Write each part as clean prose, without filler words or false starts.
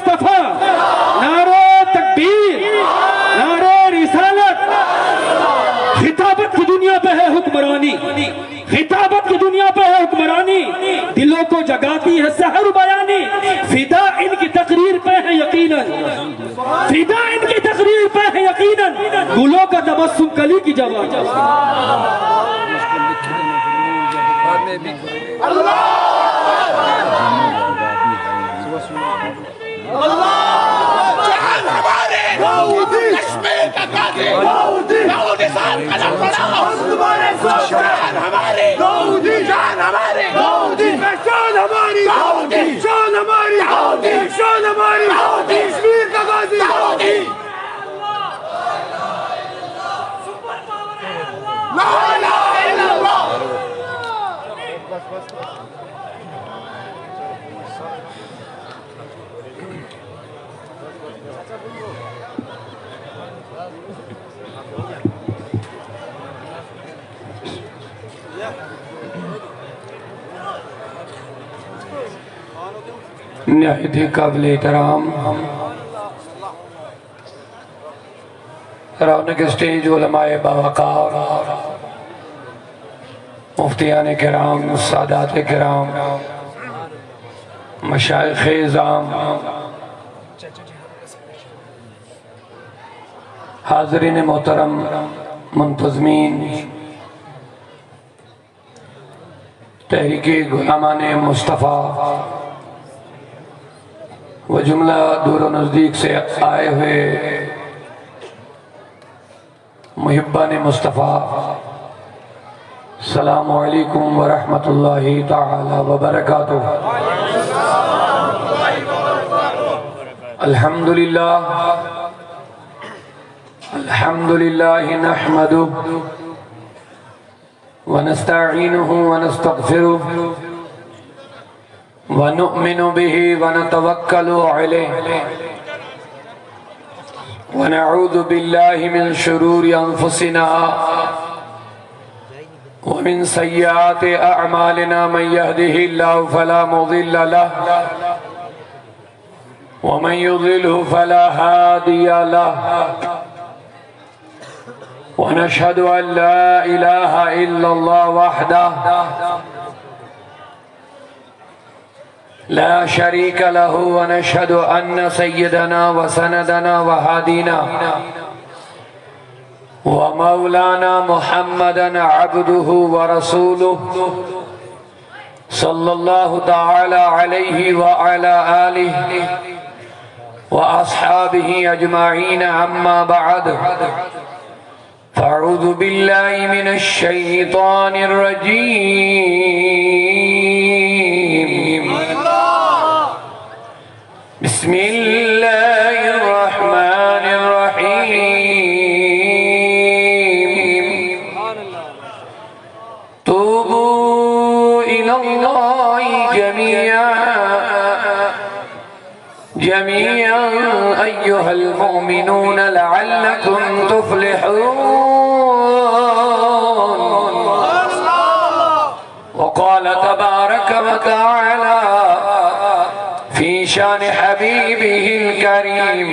مصطفیٰ، نعرہ تکبیر، نعرہ رسالت۔ خطابت کی دنیا پہ ہے حکمرانی، خطابت کی دنیا پہ ہے حکمرانی، دلوں کو جگاتی ہے سحر بیانی۔ فدا ان کی تقریر پہ ہے یقیناً، فدا ان کی تقریر پہ ہے یقیناً، گلوں کا تبسم کلی کی جوان۔ جان ہمارے کشمیر کا قاضی داؤد صاحب قلم پڑھا، جان ہمارے جان ہمارے شان ہماری شان ہماری شان ہماری کشمیر کا قاضی لا الہ الا اللہ۔ نہایت ہی قابل احترام رونق اسٹیج علماء باوقار، مفتیان کرام، سادات کرام، مشائخ اعظام، حاضرین محترم، منتظمین، تحریک غلامان مصطفیٰ و جملہ دور و نزدیک سے آئے ہوئے محبان مصطفیٰ، السلام علیکم ورحمۃ اللہ تعالی وبرکاتہ۔ الحمدللہ الحمدللہ نحمدہ ونستعینہ ونستغفرہ ونؤمن به ونتوکل علیہ ونعوذ باللہ من شرور انفسنا ومن سیئات اعمالنا من يهده اللہ فلا مضل له ومن يضلله فلا هادي له ونشهد ان لا اله الا الله وحده لا شريك له ونشهد أن سيدنا وسندنا وهادينا ومولانا محمدا عبده ورسوله صلى الله تعالى عليه وعلى آله وأصحابه أجمعين أما بعد فأعوذ بالله من الشيطان الرجيم بسم اللہ الرحمن الرحیم توبوا الی اللہ جميعا ایہا المؤمنون لعلکم تفلحون وقال تبارک وتعالى في شان حبيبه الكريم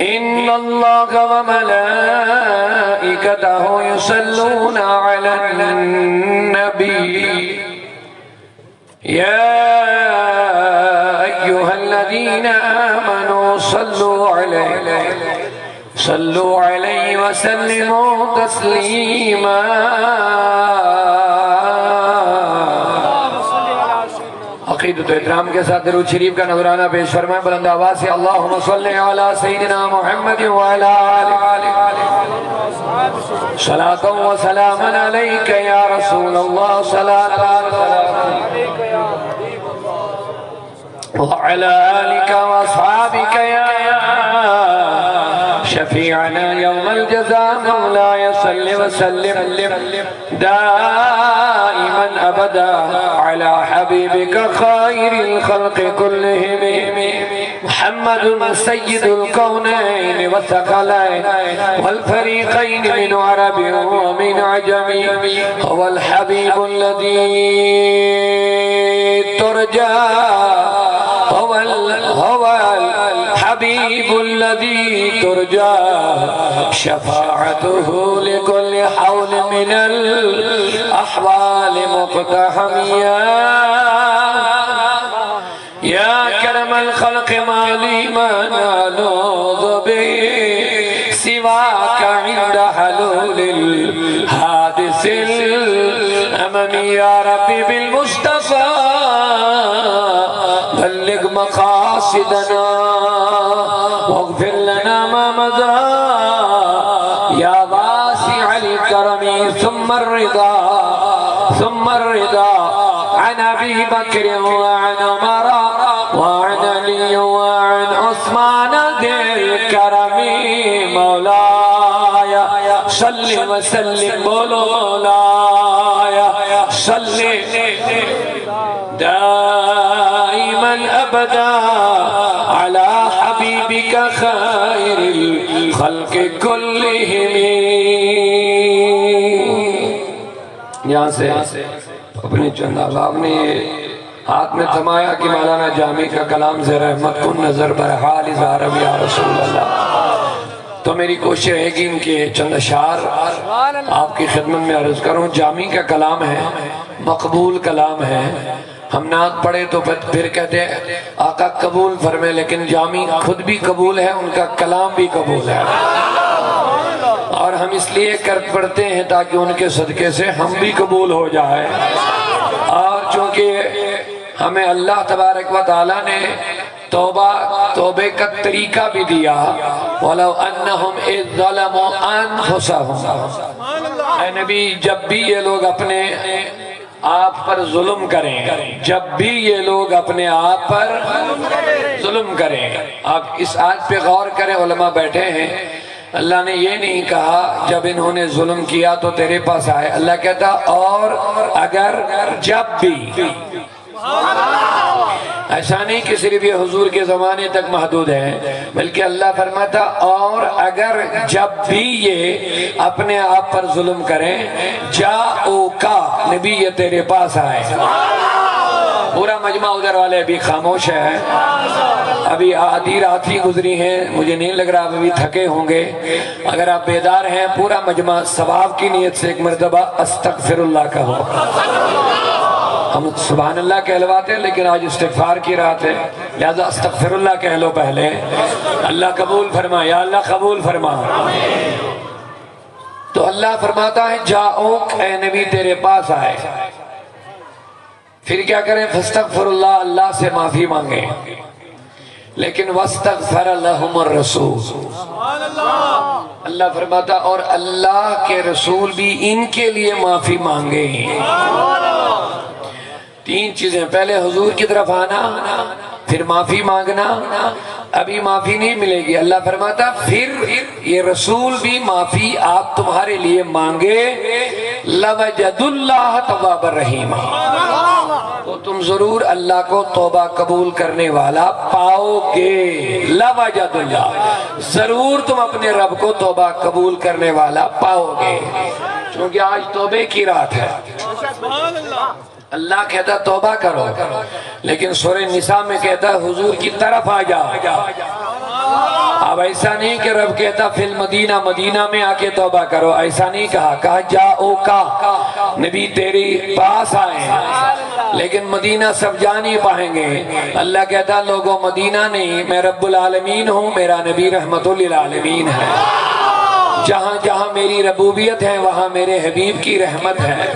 إن الله وملائكته يصلون على النبي يا أيها الذين آمنوا صلوا عليه وسلموا تسليما عقیدت و احترام کے ساتھ درود شریف کا نذرانہ پیش فرمائیں بلند آواز سے اللہم صلی علی سیدنا محمد وعلی آلہ صلاة و سلاما علیک یا رسول اللہ صلاة وعلى آلك وأصحابك يا شفيعنا يوم الجزاء مولاي صل وسلم دائما أبدا على حبيبك خير الخلق كلهم محمد سيد الكونين والثقلين والفريقين من عرب ومن عجم هو الحبيب الذي ترجى هو ترجى شفاعته لكل حول من الأحوال مقتحميا يا كرم الخلق ما لي ما نعوذ به سواك عند حلول الحادث الأمم يا ربي بالمصطفى بلغ مقاصدنا واغفر لنا ما مضى يا واسع الكرم ثم الرضا عن أبي بكر وعن عمر وعن علي وعن عثمان ذي الكرم مولاي صل وسلم بولو مولاي صل دائما أبدا على حبيبك خير الخلق كلهم. یہاں سے اپنے چند احباب نے ہاتھ میں تھمایا کہ مولانا جامی کا کلام سے رحمت کن نظر برحال اظہار یا رسول اللہ. تو میری کوشش رہے گی ان کے چند اشعار آپ کی خدمت میں عرض کروں. جامی کا کلام ہے، مقبول کلام ہے. ہم نعت پڑھے تو پھر کہتے ہیں آقا قبول فرمائے، لیکن جامی خود بھی قبول ہے، ان کا کلام بھی قبول ہے. اور ہم اس لیے پڑھتے ہیں تاکہ ان کے صدقے سے ہم بھی قبول ہو جائے. اور چونکہ ہمیں اللہ تبارک و تعالیٰ نے توبے کا طریقہ بھی دیا. وَلَوْ أَنَّهُمْ إِذْ ظَلَمُوا أَنفُسَهُمْ. اے نبی جب بھی یہ لوگ اپنے آپ پر ظلم کریں، جب بھی یہ لوگ اپنے آپ پر ظلم کریں. آپ اس آیت پہ غور کریں، علماء بیٹھے ہیں. اللہ نے یہ نہیں کہا جب انہوں نے ظلم کیا تو تیرے پاس آئے. اللہ کہتا اور اگر جب بھی. ایسا نہیں کہ صرف یہ حضور کے زمانے تک محدود ہے، بلکہ اللہ فرماتا اور اگر جب بھی یہ اپنے آپ پر ظلم کریں جاؤکا، نبی یہ تیرے پاس آئے. پورا مجمع ادھر والے ابھی خاموش ہے، ابھی آدھی رات ہی گزری ہیں، مجھے نہیں لگ رہا آپ ابھی تھکے ہوں گے. اگر آپ بیدار ہیں پورا مجمع ثواب کی نیت سے ایک مرتبہ استغفر اللہ کہو. ہم سبحان اللہ کہلواتے ہیں لیکن آج استغفار کی رات ہے، لہذا استغفر اللہ کہہ لو پہلے. اللہ قبول فرما، یا اللہ قبول فرما. تو اللہ فرماتا ہے جاؤک، اے نبی تیرے پاس آئے. پھر کیا کریں؟ فاستغفر اللہ، اللہ سے معافی مانگیں. لیکن واستغفر لهم الرسول، اللہ فرماتا اور اللہ کے رسول بھی ان کے لیے معافی مانگے. تین چیزیں، پہلے حضور کی طرف آنا، پھر معافی مانگنا. ابھی معافی نہیں ملے گی. اللہ فرماتا پھر یہ رسول بھی معافی آپ تمہارے لیے مانگے. لَوَجَدُ اللَّهَ تَوَّابًا رَحِيمًا، تو تم ضرور اللہ کو توبہ قبول کرنے والا پاؤ گے. لَوَجَدُ اللَّهَ، ضرور تم اپنے رب کو توبہ قبول کرنے والا پاؤ گے. چونکہ آج توبے کی رات ہے. اللہ کہتا توبہ کرو، لیکن سورہ نساء میں کہتا حضور کی طرف آ جاؤ. اب ایسا نہیں کہ رب کہتا فی المدینہ، مدینہ میں آ کے توبہ کرو، ایسا نہیں کہا. کہا جاؤ کا، نبی تیری پاس آئے، لیکن مدینہ سب جا نہیں پائیں گے. اللہ کہتا لوگوں مدینہ نہیں، میں رب العالمین ہوں، میرا نبی رحمت للعالمین ہے. جہاں جہاں میری ربوبیت ہے وہاں میرے حبیب کی رحمت ہے.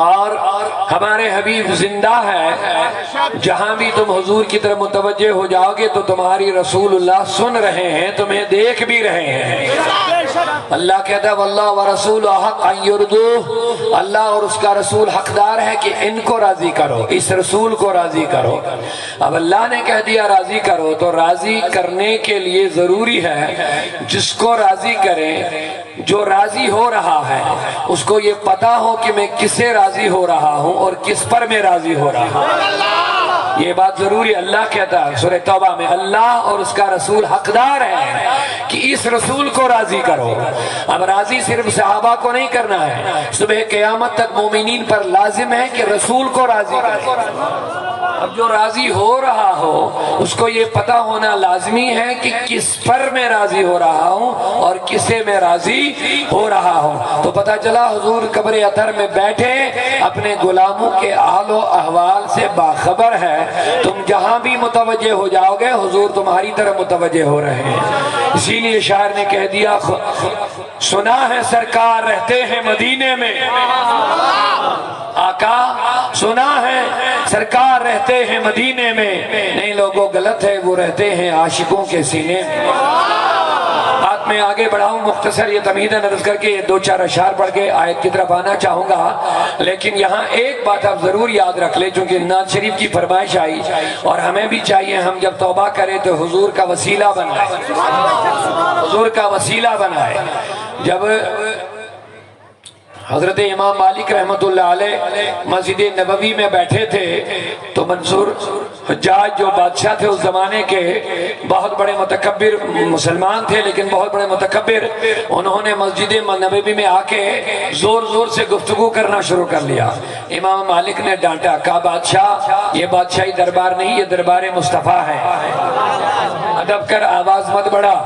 اور ہمارے حبیب زندہ ہے. جہاں بھی تم حضور کی طرف متوجہ ہو جاؤ گے تو تمہاری رسول اللہ سن رہے ہیں، تمہیں دیکھ بھی رہے ہیں. اللہ کہتا ہے واللہ ورسولہ حق ان یردوہ، اللہ اور اس کا رسول حقدار ہے کہ ان کو راضی کرو، اس رسول کو راضی کرو. اب اللہ نے کہہ دیا راضی کرو تو راضی کرنے کے لیے ضروری ہے جس کو راضی کریں، جو راضی ہو رہا ہے اس کو یہ پتا ہو کہ میں کس سے راضی ہو رہا ہوں اور کس پر میں راضی ہو رہا ہوں. یہ بات ضروری. اللہ کہتا ہے سورہ توبہ میں اللہ اور اس کا رسول حقدار ہے کہ اس رسول کو راضی کرو. اب راضی صرف صحابہ کو نہیں کرنا ہے، صبح قیامت تک مومنین پر لازم ہے کہ رسول کو راضی کریں. اب جو راضی ہو رہا ہو اس کو یہ پتا ہونا لازمی ہے کہ کس پر میں راضی ہو رہا ہوں اور کسے میں راضی ہو رہا ہوں۔ تو پتا چلا حضور قبر اطہر میں بیٹھے اپنے غلاموں کے حال و احوال سے باخبر ہے۔ تم جہاں بھی متوجہ ہو جاؤ گے حضور تمہاری طرف متوجہ ہو رہے ہیں۔ اسی لیے شاعر نے کہہ دیا سنا ہے سرکار رہتے ہیں مدینے میں، آقا سنا ہے سرکار رہتے ہیں مدینے میں، نہیں لوگوں غلط ہے وہ رہتے ہیں عاشقوں کے سینے میں۔ بات میں آگے بڑھاؤں مختصر یہ تمہیداً عرض کر کے دو چار اشعار پڑھ کے آیت کی طرف آنا چاہوں گا، لیکن یہاں ایک بات آپ ضرور یاد رکھ لیں چونکہ نعت شریف کی فرمائش آئی اور ہمیں بھی چاہیے ہم جب توبہ کریں تو حضور کا وسیلہ بنائے، حضور کا وسیلہ بنائے۔ جب حضرت امام مالک رحمت اللہ علیہ مسجد نبوی میں بیٹھے تھے تو منصور حجاج جو بادشاہ تھے اس زمانے کے بہت بڑے متکبر مسلمان تھے لیکن بہت بڑے متکبر، انہوں نے مسجد نبوی میں آ کے زور زور سے گفتگو کرنا شروع کر لیا۔ امام مالک نے ڈانٹا، کہا بادشاہ یہ بادشاہی دربار نہیں یہ دربار مصطفیٰ ہے، ادب کر آواز مت بڑھا۔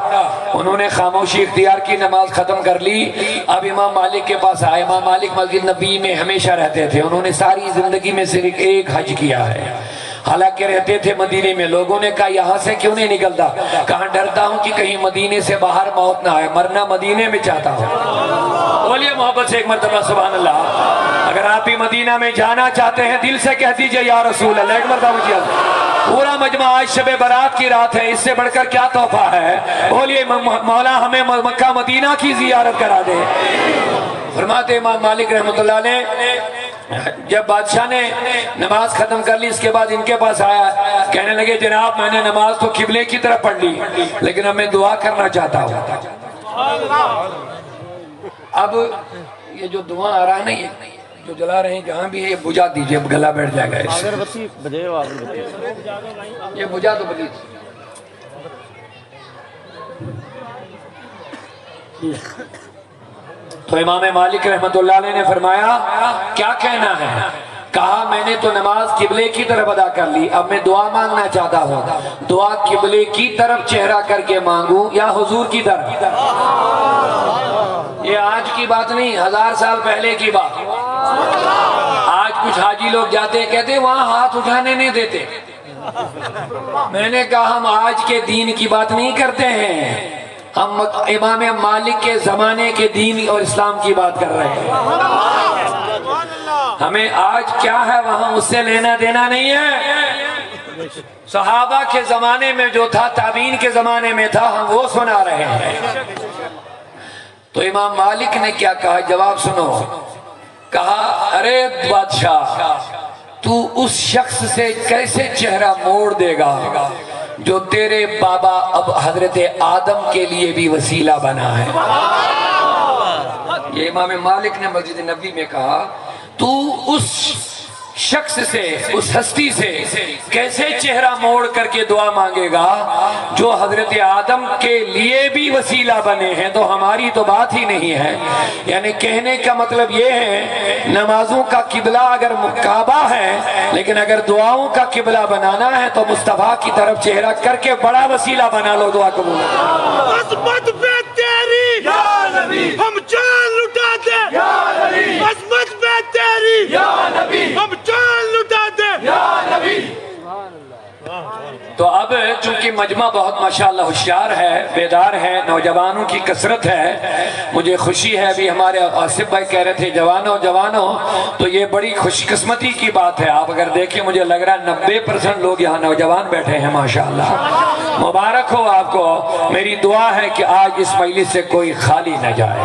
انہوں نے خاموشی اختیار کی، نماز ختم کر لی۔ اب امام مالک کے پاس آئے، امام مالک مسجد نبی میں ہمیشہ رہتے تھے، انہوں نے ساری زندگی میں صرف ایک حج کیا ہے، حالانکہ رہتے تھے مدینے میں۔ لوگوں نے کہا یہاں سے کیوں نہیں نکلتا؟ کہاں ڈرتا ہوں کہ کہیں مدینے سے باہر موت نہ آئے، مرنا مدینے میں چاہتا ہوں۔ بولیے محبت سے ایک مرتبہ سبحان اللہ۔ اگر آپ بھی مدینہ میں جانا چاہتے ہیں دل سے کہہ دیجئے یا رسول اللہ، ایک مرتبہ مجھے پورا مجمع آج شب برات کی رات ہے، اس سے بڑھ کر کیا تحفہ ہے؟ بولیے مولا ہمیں مکہ مدینہ کی زیارت کرا دے۔ فرماتے امام مالک رحمت اللہ نے جب بادشاہ نے نماز ختم کر لی اس کے بعد ان کے پاس آیا، کہنے لگے جناب میں نے نماز تو قبلے کی طرف پڑھ لی لیکن اب میں دعا کرنا چاہتا ہوں۔ اب یہ جو دعا آ رہا ہے نا یہ جو جلا رہے ہیں جہاں بھی ہے یہ بجھا دیجئے، گلا بیٹھ جائے گا اس سے۔ یہ بجھا تو بلی تو امام مالک رحمت اللہ علیہ نے فرمایا کیا کہنا ہے؟ کہا میں نے تو نماز قبلے کی طرف ادا کر لی، اب میں دعا مانگنا چاہتا ہوں، دعا قبلے کی طرف چہرہ کر کے مانگوں یا حضور کی طرف؟ یہ آج کی بات نہیں، 1000 سال پہلے کی بات۔ آج کچھ حاجی لوگ جاتے ہیں کہتے ہیں وہاں ہاتھ اٹھانے نہیں دیتے۔ میں نے کہا ہم آج کے دین کی بات نہیں کرتے ہیں، ہم امام مالک کے زمانے کے دین اور اسلام کی بات کر رہے ہیں۔ ہمیں آج کیا ہے وہاں اس سے لینا دینا نہیں ہے۔ صحابہ کے زمانے میں جو تھا، تابعین کے زمانے میں تھا، ہم وہ سنا رہے ہیں۔ تو امام مالک نے کیا کہا؟ جواب سنو۔ کہا ارے بادشاہ تو اس شخص سے کیسے چہرہ موڑ دے گا جو تیرے بابا اب حضرت آدم کے لیے بھی وسیلہ بنا ہے؟ یہ امام مالک نے مسجد نبوی میں کہا تو اس شخص سے، اس ہستی سے کیسے چہرہ موڑ کر کے دعا مانگے گا جو حضرت آدم کے لیے بھی وسیلہ بنے ہیں؟ تو ہماری تو بات ہی نہیں ہے۔ یعنی کہنے کا مطلب یہ ہے نمازوں کا قبلہ اگر کعبہ ہے لیکن اگر دعاؤں کا قبلہ بنانا ہے تو مصطفیٰ کی طرف چہرہ کر کے بڑا وسیلہ بنا لو، دعا قبول۔ عظمت پہ تیری یا نبی ہم جان لٹا دے یا نبی، عظمت پہ تیری یا نبی ہم جان لٹا دے یا نبی۔ تو اب چونکہ مجمع بہت ماشاءاللہ ہوشیار ہے، بیدار ہے، نوجوانوں کی کثرت ہے، مجھے خوشی ہے۔ ابھی ہمارے آصف بھائی کہہ رہے تھے جوانوں، تو یہ بڑی خوش قسمتی کی بات ہے۔ آپ اگر دیکھیں مجھے لگ رہا ہے 90% لوگ یہاں نوجوان بیٹھے ہیں ماشاءاللہ۔ مبارک ہو آپ کو۔ میری دعا ہے کہ آج اس مجلس سے کوئی خالی نہ جائے،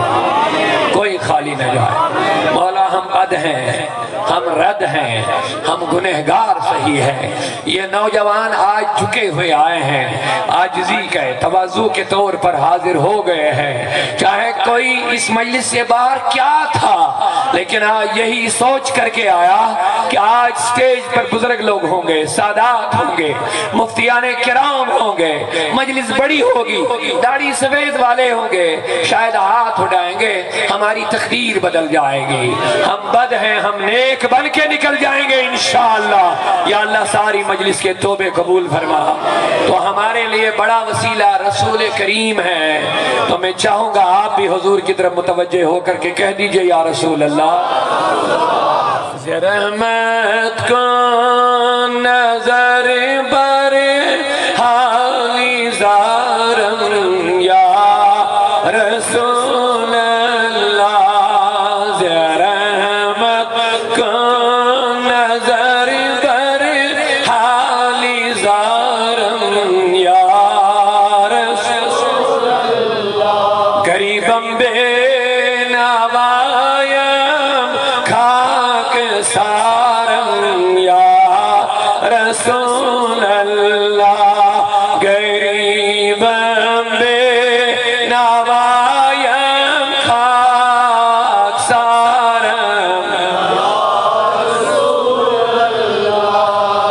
کوئی خالی نہ جائے۔ مولا ہم بد ہیں، ہم رد ہیں، ہم گنہگار صحیح ہیں۔ یہ نوجوان آج جھکے ہوئے آئے ہیں، عاجزی کے تواضع کے طور پر حاضر ہو گئے ہیں۔ چاہے کوئی اس مجلس سے باہر کیا تھا لیکن آج یہی سوچ کر کے آیا کہ آج سٹیج پر بزرگ لوگ ہوں گے، سادات ہوں گے، مفتیان کرام ہوں گے، مجلس بڑی ہوگی، داڑھی سفید والے ہوں گے، شاید ہاتھ اٹھائیں گے، ہماری تقدیر بدل جائے گی۔ ہم بد ہیں، ہم نیک بن کے نکل جائیں گے۔ گے انشاءاللہ۔ یا اللہ ساری مجلس کے توبے قبول فرما۔ تو ہمارے لیے بڑا وسیلہ رسول کریم ہے، تو میں چاہوں گا آپ بھی حضور کی طرف متوجہ ہو کر کے کہہ دیجئے یا رسول اللہ۔ رحمت کو نظر بر حالی زارم یا رسول اللہ، رحمت کو نظر بر حالی زارم یا رسول اللہ، غریبم بے نوایم خاک سارم یا رسول اللہ، غریبم بے نوایم خاک سارم۔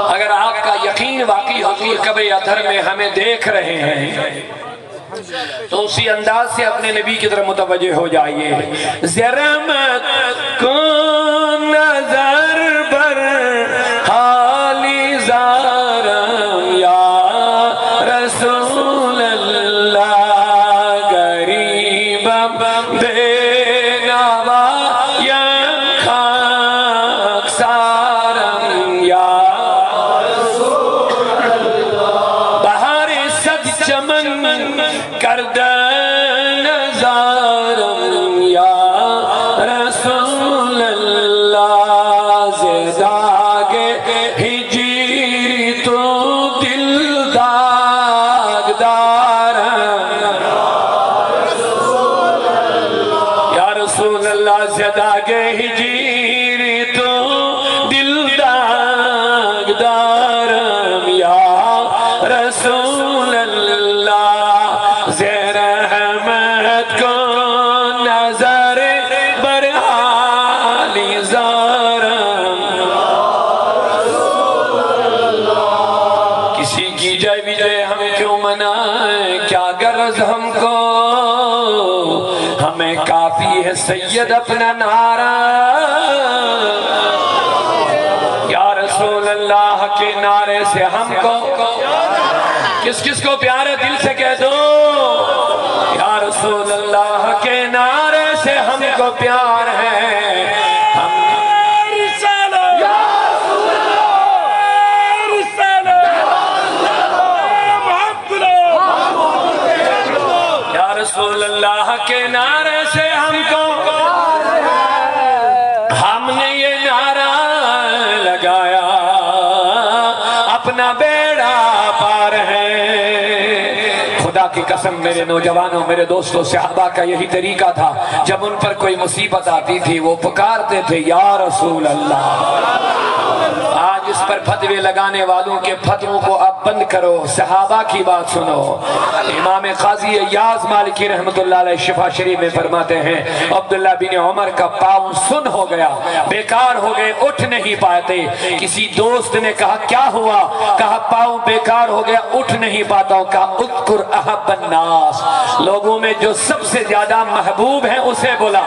اگر آپ کا یقین واقعی حضور قبر اطہر میں ہمیں دیکھ رہے ہیں تو اسی انداز سے اپنے نبی کی طرف متوجہ ہو جائیے۔ رحمت کو نظر بر حالی زارم یا رسول اللہ، غریبم بے نوایم خاک سارم یا بہار سب چمن کردن نظارم یا رسول اللہ، زداگ ہجری تو دل داغ دارم یا رسول اللہ، زداگ ہجری تو دل داغ دارم یا رسول اللہ، رحمت کو نظر بر حالی زارم۔ کسی کی جے وجے ہم کیوں منائیں، کیا غرض ہم کو، ہمیں کافی ہے سید اپنا نعرہ، یا رسول اللہ کے نعرے سے ہم کو کس کس کو پیار ہے دل سے کہہ دو، یا رسول اللہ کے نعرے سے ہم کو پیار ہے، ہم یا رسول اللہ کے نعرے سے ہم کو، ہم نے یہ نعرہ لگایا اپنا بیڑا پار ہے۔ خدا کی قسم میرے نوجوانوں، میرے دوستوں، صحابہ کا یہی طریقہ تھا، جب ان پر کوئی مصیبت آتی تھی وہ پکارتے تھے یا رسول اللہ۔ آج اس پر فتوے لگانے والوں کے فتووں کو اب بند کرو، صحابہ کی بات سنو۔ امام قاضی ایاز مالکی رحمت اللہ علیہ شفا شریف میں فرماتے ہیں عبداللہ بن عمر کا پاؤں سن ہو گیا، بیکار ہو گئے، اٹھ نہیں پاتے۔ کسی دوست نے کہا کیا ہوا؟ کہا پاؤں بیکار ہو گیا، اٹھ نہیں پاتا ہوں۔ کہا اذکر احب الناس، لوگوں میں جو سب سے زیادہ محبوب ہے اسے بلا،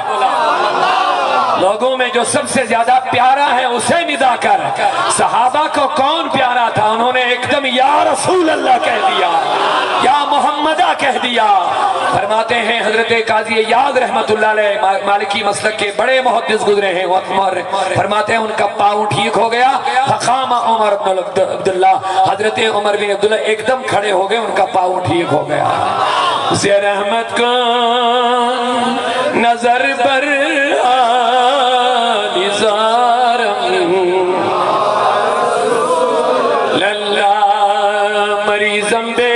لوگوں میں جو سب سے زیادہ پیارا ہے اسے ندا کر۔ صحابہ کو کون پیارا تھا؟ انہوں نے ایک دم یا رسول اللہ کہہ دیا، یا محمدہ کہہ دیا۔ فرماتے ہیں حضرت قاضی ایاز رحمت اللہ علیہ مالکی مسلک کے بڑے محدث گزرے ہیں، فرماتے ہیں ان کا پاؤں ٹھیک ہو گیا۔ فقام عمر بن عبداللہ، حضرت عمر بن عبداللہ ایک دم کھڑے ہو گئے، ان کا پاؤں ٹھیک ہو گیا۔ رحمت کو نظر پر مریضم بے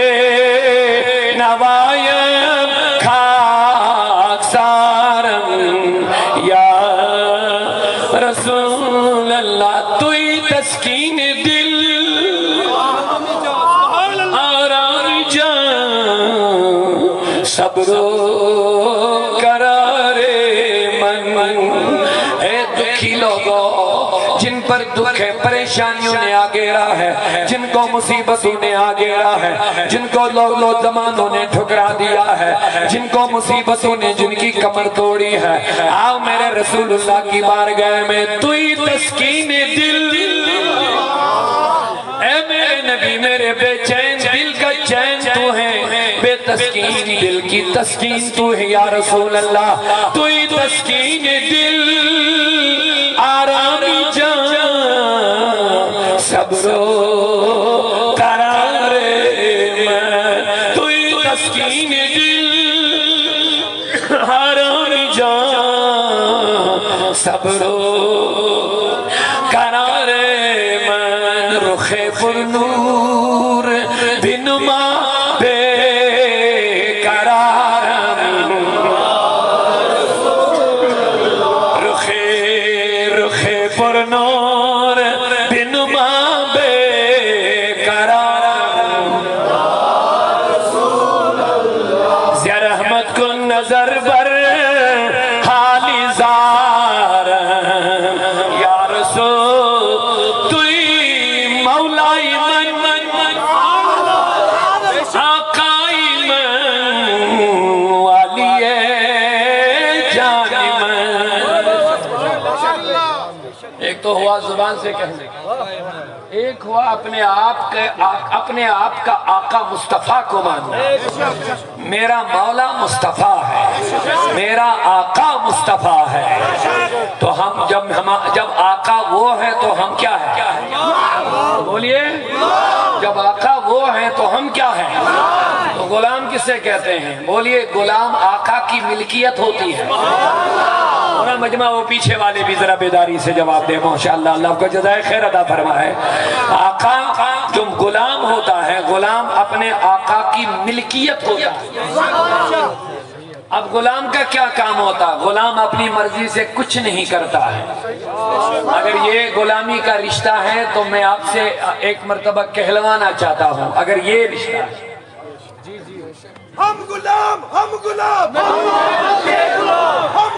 نوایم خاک سارم یا رسول اللہ، توی تسکین دل آرام جان صبر و قرار من۔ اے دکھی لوگوں جن پر دکھ ہے، پریشانیوں نے آ گھیرا ہے، جن کو مصیبتوں نے آ گھیرا ہے، جن کو لو زمانوں نے ٹھکرا دیا ہے، جن کو مصیبتوں نے جن کی کمر توڑی ہے، آؤ میرے رسول اللہ کی بارگاہ میں، توئی تسکین دل نبی میرے بے چین دل کا چین تو ہے، بے تسکین دل کی تسکین تو ہے یا رسول اللہ، تو ہی تسکین دل آرامی جان صبر و قرار من، تو ہی تسکین دل آرامی جان صبر و قرار من، رخ پر نور بنما بے قرارم، رخ پر نور بنما بے قرارم، زیا رحمت کن نظر بر حالی زارم یا رسول، توی مولائی من آقائی من والی جان من۔ ایک تو ہوا زبان سے کہنے کا، ایک ہوا اپنے آپ کا آقا مصطفیٰ کو ماننا، میرا مولا مصطفیٰ ہے، میرا آقا مصطفیٰ ہے، تو ہم جب آقا وہ ہے تو ہم کیا ہے؟ بولیے، جب آقا وہ ہے تو ہم کیا ہیں؟ تو غلام کسے کہتے ہیں؟ بولیے، غلام آقا کی ملکیت ہوتی ہے۔ اور مجمع وہ پیچھے والے بھی ذرا بیداری سے جواب دے، ماشاءاللہ، اللہ کو جزائے خیر عطا فرمائے۔ آقا جو غلام ہوتا ہے، غلام اپنے آقا کی ملکیت ہوتا ہے۔ اب غلام کا کیا کام ہوتا ہے؟ غلام اپنی مرضی سے کچھ نہیں کرتا ہے۔ اگر یہ غلامی کا رشتہ ہے تو میں آپ سے ایک مرتبہ کہلوانا چاہتا ہوں، اگر یہ رشتہ ہے، ہم غلام ہم غلام ہم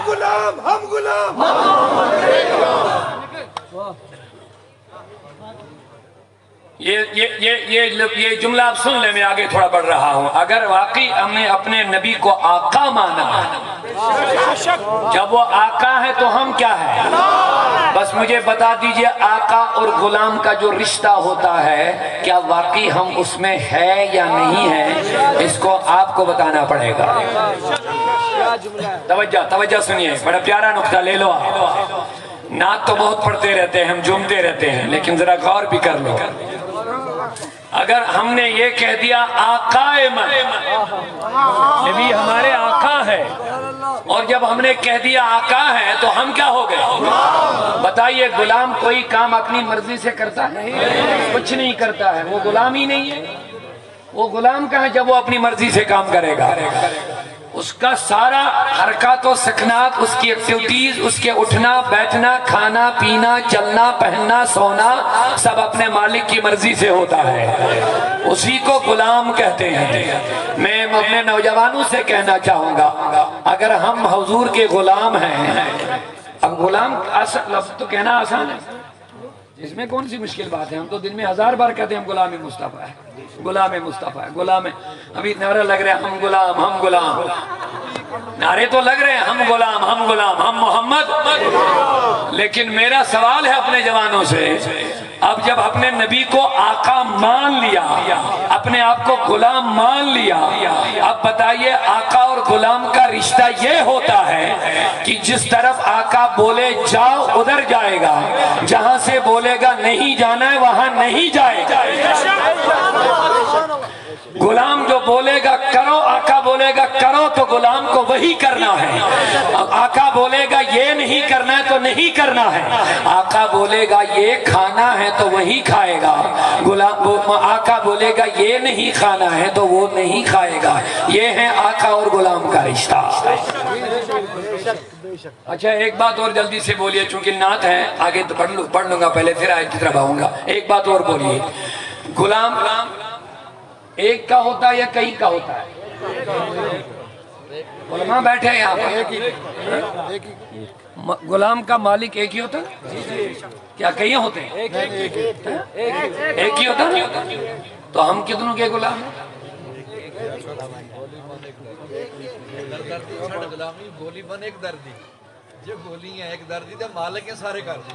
غلام ہم غلام، یہ جملہ آپ سن لیں، میں آگے تھوڑا بڑھ رہا ہوں۔ اگر واقعی ہم نے اپنے نبی کو آقا مانا، جب وہ آقا ہے تو ہم کیا ہے؟ بس مجھے بتا دیجئے، آقا اور غلام کا جو رشتہ ہوتا ہے، کیا واقعی ہم اس میں ہے یا نہیں ہے؟ اس کو آپ کو بتانا پڑے گا۔ توجہ سنیے، بڑا پیارا نقطہ لے لو آپ۔ نعت تو بہت پڑھتے رہتے ہیں، ہم جھومتے رہتے ہیں، لیکن ذرا غور بھی کر لو۔ اگر ہم نے یہ کہہ دیا آقا من، نبی ہمارے آقا ہے، اور جب ہم نے کہہ دیا آقا ہے تو ہم کیا ہو گئے؟ بتائیے، غلام کوئی کام اپنی مرضی سے کرتا ہے؟ کچھ نہیں کرتا ہے، وہ غلام ہی نہیں ہے۔ وہ غلام کہاں جب وہ اپنی مرضی سے کام کرے گا؟ اس کا سارا حرکات و سکنات، اس کی ایکٹیویٹیز، اس کے اٹھنا بیٹھنا، کھانا پینا، چلنا پہننا، سونا، سب اپنے مالک کی مرضی سے ہوتا ہے، اسی کو غلام کہتے ہیں۔ میں اپنے نوجوانوں سے کہنا چاہوں گا، اگر ہم حضور کے غلام ہیں، اب غلام لفظ تو کہنا آسان ہے، اس میں کون سی مشکل بات ہے؟ ہم تو دن میں 1000 بار کہتے ہیں ہم غلام مصطفیٰ ہے، غلام مصطفیٰ ہے، غلام ہے۔ ابھی نعرہ لگ رہے ہیں ہم غلام ہم غلام، نعرے تو لگ رہے ہیں ہم غلام ہم محمد، لیکن میرا سوال ہے اپنے جوانوں سے، اب جب اپنے نبی کو آقا مان لیا، اپنے آپ کو غلام مان لیا، اب بتائیے آقا اور غلام کا رشتہ یہ ہوتا ہے کہ جس طرف آقا بولے جاؤ ادھر جائے گا، جہاں سے بولے گا نہیں جانا ہے وہاں نہیں جائے گا۔ غلام جو بولے گا کرو، آقا بولے گا کرو، تو غلام کو وہی کرنا ہے۔ آقا بولے گا یہ نہیں کرنا ہے تو نہیں کرنا ہے، آقا بولے گا یہ کھانا ہے تو وہی کھائے گا، آقا بولے گا یہ نہیں کھانا ہے تو وہ نہیں کھائے گا۔ یہ ہے آقا اور غلام کا رشتہ۔ اچھا ایک بات اور جلدی سے بولیے، چونکہ نعت ہے، آگے تو پڑھ لوں گا، پہلے پھر آیت کی طرف آؤں گا۔ ایک بات اور بولیے، غلام ایک کا ہوتا ہے یا کئی کا ہوتا ہے؟ علماء بیٹھے ہیں یہاں پر، غلام کا مالک ایک ہی ہوتا ہے کیا کئی ہوتے ہیں؟ ایک ہی ہوتا ہے، تو ہم کتنوں کے غلام ہیں؟ گولی بن ایک دردی، جو گولی ہیں ایک دردی تے مالک ہیں سارے کر دی،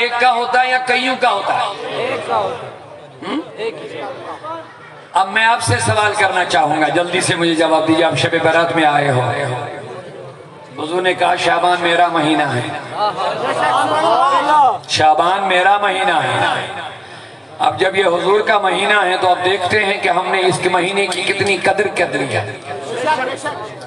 ایک کا ہوتا ہے یا کئیوں کا ہوتا ہے؟ اب میں آپ سے سوال کرنا چاہوں گا، جلدی سے مجھے جواب دیجیے، آپ شب برات میں آئے ہو۔ حضور نے کہا شعبان میرا مہینہ ہے، شعبان میرا مہینہ ہے۔ اب جب یہ حضور کا مہینہ ہے تو اب دیکھتے ہیں کہ ہم نے اس کے مہینے کی کتنی قدر ہے۔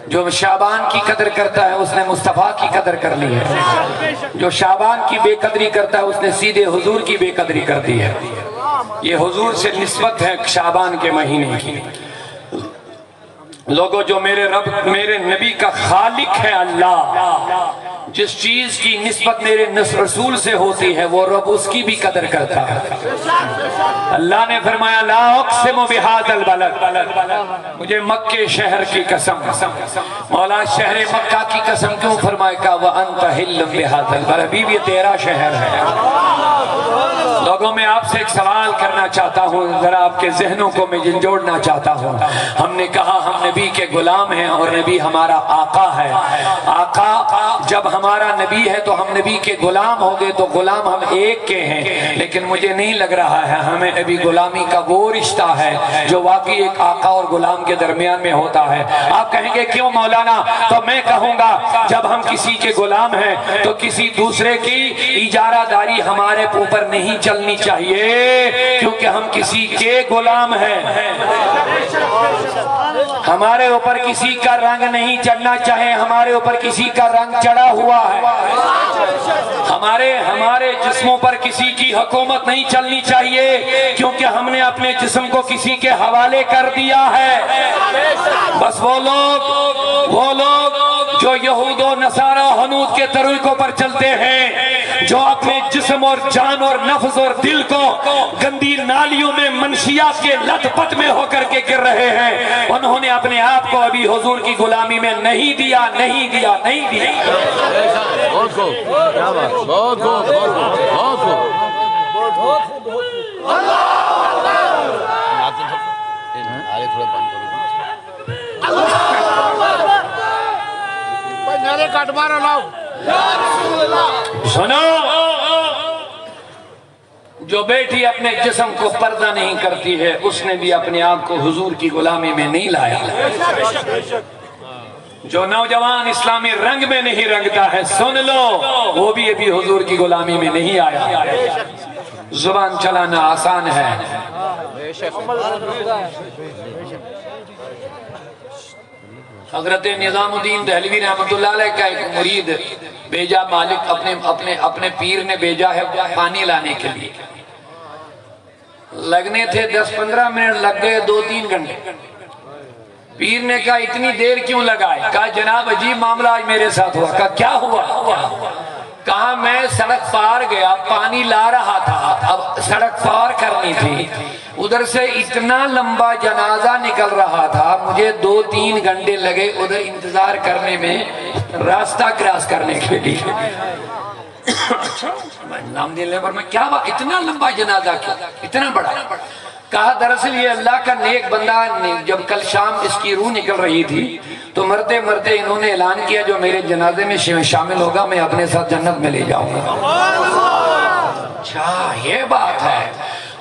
جو شعبان کی قدر کرتا ہے اس نے مصطفیٰ کی قدر کر لی ہے، جو شعبان کی بے قدری کرتا ہے اس نے سیدھے حضور کی بے قدری کر دی ہے۔ یہ حضور سے نسبت ہے شعبان کے مہینے کی۔ لوگوں، جو میرے رب، میرے نبی کا خالق ہے اللہ، جس چیز کی نسبت میرے رسول سے ہوتی ہے وہ رب اس کی بھی قدر کرتا ہے۔ اللہ نے فرمایا لا اقسم بہذا البلد، مجھے مکے شہر کی قسم، مولا شہر مکہ کی قسم کیوں فرمائے؟ کہ وانت حل بہذا البلد، یہ تیرا شہر ہے۔ لوگوں، میں آپ سے ایک سوال کرنا چاہتا ہوں، ذرا آپ کے ذہنوں کو میں جھنجھوڑنا چاہتا ہوں۔ ہم نے کہا ہم نبی کے غلام ہیں اور نبی ہمارا آقا ہے۔ آقا جب ہمارا نبی ہے تو ہم نبی کے غلام ہو گئے، تو غلام ہم ایک کے ہیں، لیکن مجھے نہیں لگ رہا ہے ہمیں ابھی غلامی کا وہ رشتہ ہے جو واقعی ایک آقا اور غلام کے درمیان میں ہوتا ہے۔ آپ کہیں گے کیوں مولانا؟ تو میں کہوں گا جب ہم کسی کے غلام ہیں تو کسی دوسرے کی اجارہ داری ہمارے اوپر نہیں چلنی چاہیے، کیونکہ ہم کسی کے غلام ہیں۔ ہمارے اوپر کسی کا رنگ نہیں چڑھنا چاہے، ہمارے اوپر کسی کا رنگ چڑھا ہوا ہے۔ ہمارے جسموں پر کسی کی حکومت نہیں چلنی چاہیے، کیونکہ ہم نے اپنے جسم کو کسی کے حوالے کر دیا ہے۔ بس وہ لوگ جو یہود و نصارہ حنود کے طریقوں پر چلتے ہیں، جو اپنے جسم اور جان اور نفس اور دل کو گندی نالیوں میں منشیات کے لت پت میں ہو کر کے گر رہے ہیں، انہوں نے اپنے آپ کو ابھی حضور کی غلامی میں نہیں دیا۔ بہت خوب، کیا بات، بہت خوب، بہت خوب، بہت خوب۔ آگے تھوڑا بند کرو۔ نعرے کٹ مارو لاؤ۔ سنو، جو بیٹی اپنے جسم کو پردہ نہیں کرتی ہے اس نے بھی اپنے آپ کو حضور کی غلامی میں نہیں لایا۔ جو نوجوان اسلامی رنگ میں نہیں رنگتا ہے، سن لو، وہ بھی ابھی حضور کی غلامی میں نہیں آیا۔ زبان چلانا آسان ہے، حضرت نظام الدین دہلوی رحمۃ اللہ علیہ کا ایک مرید بھیجا، مالک اپنے پیر نے بھیجا ہے پانی لانے کے لیے۔ لگنے تھے 10-15 منٹ، لگ گئے 2-3 گھنٹے۔ پیر نے کہا اتنی دیر کیوں لگائے؟ کہا جناب عجیب معاملہ آج میرے ساتھ ہوا۔ کہا کیا ہوا؟ کہا میں سڑک پار گیا، پانی لا رہا تھا، اب سڑک پار کرنی تھی، ادھر سے اتنا لمبا جنازہ نکل رہا تھا، مجھے 2-3 گھنٹے لگے ادھر انتظار کرنے میں، راستہ کراس کرنے کے لیے۔ نام دینے پر میں کیا ہوا؟ اتنا لمبا جنازہ کیا، اتنا بڑا؟ کہا دراصل یہ اللہ کا نیک بندہ، جب کل شام اس کی روح نکل رہی تھی تو مرتے مرتے انہوں نے اعلان کیا جو میرے جنازے میں شامل ہوگا میں اپنے ساتھ جنت میں لے جاؤں گا۔ اچھا یہ بات ہے،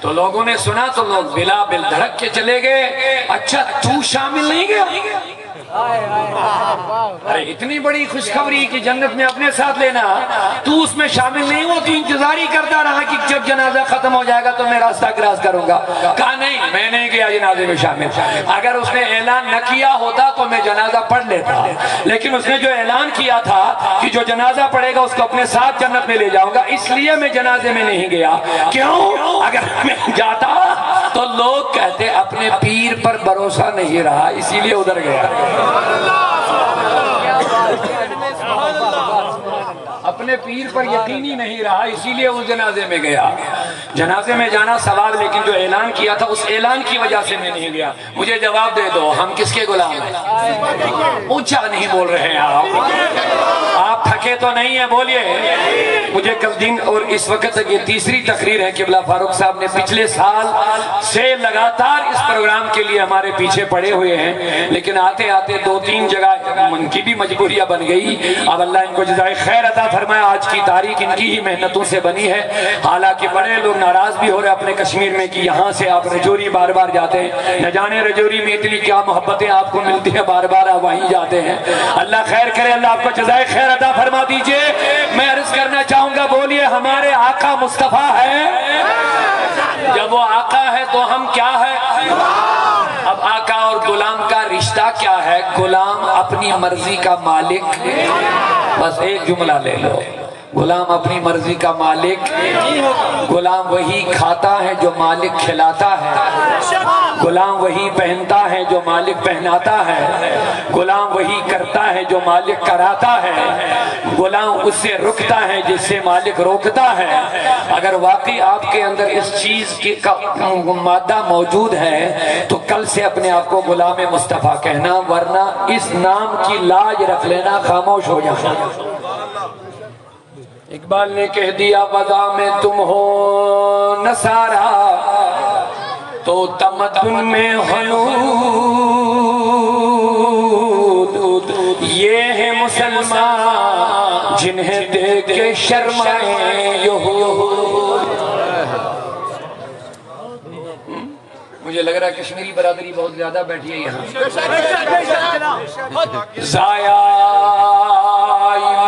تو لوگوں نے سنا تو لوگ بلا بل دھڑک کے چلے گئے۔ اچھا تو شامل نہیں گیا؟ ارے اتنی بڑی خوشخبری کہ جنت میں اپنے ساتھ لینا، تو اس میں شامل نہیں ہو، تو انتظار ہی کرتا رہا کہ جب جنازہ ختم ہو جائے گا تو میں راستہ کراس کروں گا۔ کہا نہیں، میں نہیں گیا جنازے میں شامل۔ اگر اس نے اعلان نہ کیا ہوتا تو میں جنازہ پڑھ لیتا، لیکن اس نے جو اعلان کیا تھا کہ جو جنازہ پڑھے گا اس کو اپنے ساتھ جنت میں لے جاؤں گا، اس لیے میں جنازے میں نہیں گیا۔ کیوں؟ اگر میں جاتا تو لوگ کہتے اپنے پیر پر بھروسہ نہیں رہا اسی لیے ادھر گیا، اپنے پیر پر یقینی نہیں رہا اسی لیے اس جنازے میں گیا۔ جنازے میں جانا ثواب، لیکن جو اعلان کیا تھا اس اعلان کی وجہ سے میں نہیں گیا۔ مجھے جواب دے دو، ہم کس کے غلام ہیں؟ اونچا نہیں بول رہے ہیں آپ تھکے تو نہیں ہے؟ بولیے. مجھے کل دن اور اس وقت تک یہ تیسری تقریر ہے. قبلہ فاروق صاحب نے پچھلے سال سے لگاتار اس پروگرام کے لیے ہمارے پیچھے پڑے ہوئے ہیں، لیکن آتے آتے 2-3 جگہ ان کی بھی مجبوریاں بن گئی. اب اللہ ان کو جزائے خیر عطا فرمائے. آج کی تاریخ ان کی ہی محنتوں سے بنی ہے. حالانکہ بڑے لوگ ناراض بھی ہو رہے اپنے کشمیر میں کہ یہاں سے آپ رجوری بار بار جاتے ہیں. نہ جانے رجوری میں اتنی کیا محبتیں آپ کو ملتی ہیں، بار بار آپ وہیں جاتے ہیں. اللہ خیر کرے، اللہ آپ کو جزائے خیر عطا فرما دیجئے. میں عرض کرنا چاہوں گا، بولیے ہمارے آقا مصطفیٰ ہے. جب وہ آقا ہے تو ہم کیا ہے؟ اب آقا اور غلام کا رشتہ کیا ہے؟ غلام اپنی مرضی کا مالک. بس ایک جملہ لے لو، غلام اپنی مرضی کا مالک. غلام وہی کھاتا ہے جو مالک کھلاتا ہے. غلام وہی پہنتا ہے جو مالک پہناتا ہے. غلام وہی کرتا ہے جو مالک کراتا ہے. غلام اس سے رکتا ہے جس سے مالک روکتا ہے. اگر واقعی آپ کے اندر اس چیز کی مادہ موجود ہے تو کل سے اپنے آپ کو غلام مصطفیٰ کہنا، ورنہ اس نام کی لاج رکھ لینا، خاموش ہو جانا. اقبال نے کہہ دیا وضع میں تم ہو نصارا تو تمدن میں حنود. یہ ہے مسلمان جنہیں دیکھ کے شرمائیں یہود. مجھے لگ رہا ہے کشمیری برادری بہت زیادہ بیٹھی ہے یہاں. ضائع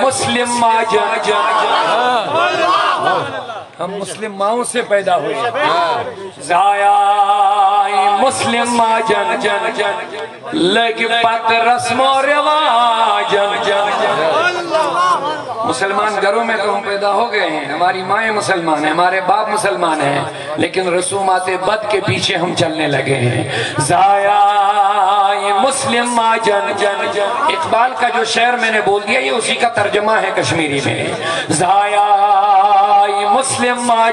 مسلم ماں ہم مسلم ماؤں سے پیدا ہوئے. ضائع مسلم ماں لگ پت رسم و رواج. مسلمان گھروں میں تو ہم پیدا ہو گئے ہیں، ہماری مائیں مسلمان ہیں، ہمارے باپ مسلمان ہیں، لیکن رسومات بد کے پیچھے ہم چلنے لگے ہیں. ضائع مسلم ماں اقبال کا جو شعر میں نے بول دیا یہ اسی کا ترجمہ ہے کشمیری میں. ضائع مسلم ماں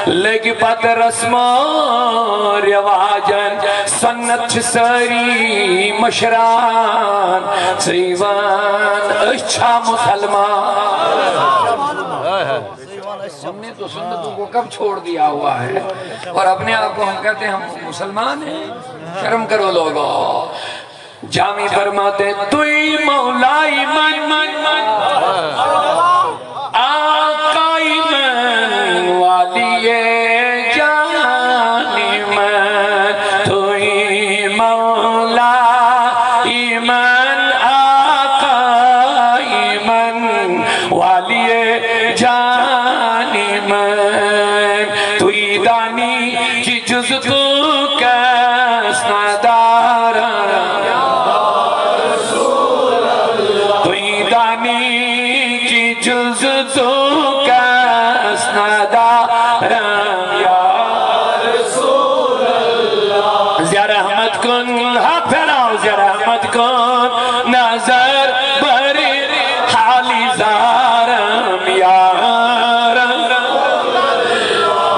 لگ پت رسم و رواجن سنت سری مشران سیوان اچھا مسلمان. ہم نے تو سنتوں کو کب چھوڑ دیا ہوا ہے اور اپنے آپ کو ہم کہتے ہیں ہم مسلمان ہیں. شرم کرو لوگو. جامی فرماتے توئی مولائی من آقائی من والی جانی من توئی مولائی من آقائی من والی جانی من توئی دانی کی جز تو کس ندار توئی دانی کی جز تو کس ندار یا رسول اللہ. زیا رحمت کن ہاتھ پھیلاؤ، زیا رحمت کن نظر بر حالی زارم یا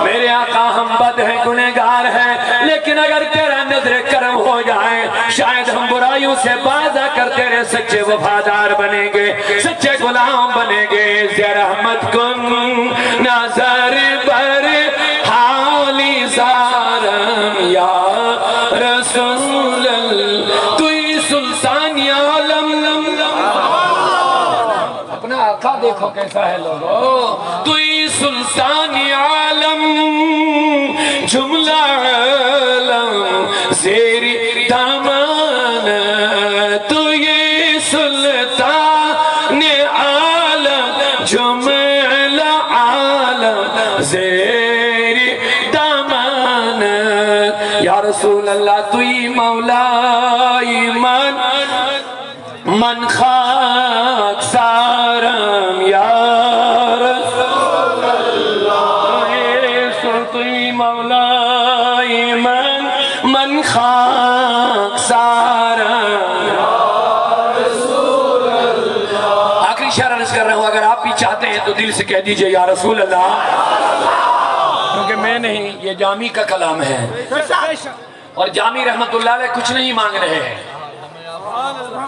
میرے آقا. ہم بد ہیں، گنہگار ہیں، لیکن اگر تیرا نظر کرم ہو جائے شاید ہم برائیوں سے باز آ کر تیرے سچے وفادار بنیں گے، سچے غلام بنیں گے. زیا رحمت کن نظر بر حالی زارم یا رسول اللہ. توی سلطانی عالم. اپنا آقا دیکھو کیسا ہے لوگو. توی سلطانی عالم جملہ عالم زیری دامان. توی سلطان عالم جملہ عالم زیری دامان. یا رسول اللہ توی مولائی من خاک سارم یا رسول اللہ. توی مولائی من خاک سارم یا رسول اللہ. آخری شعر عرض کر رہا ہوں، اگر آپ بھی چاہتے ہیں تو دل سے کہہ دیجئے یا رسول اللہ، کیونکہ میں نہیں، یہ جامی کا کلام ہے اور جامی رحمت اللہ علیہ کچھ نہیں مانگ رہے ہیں.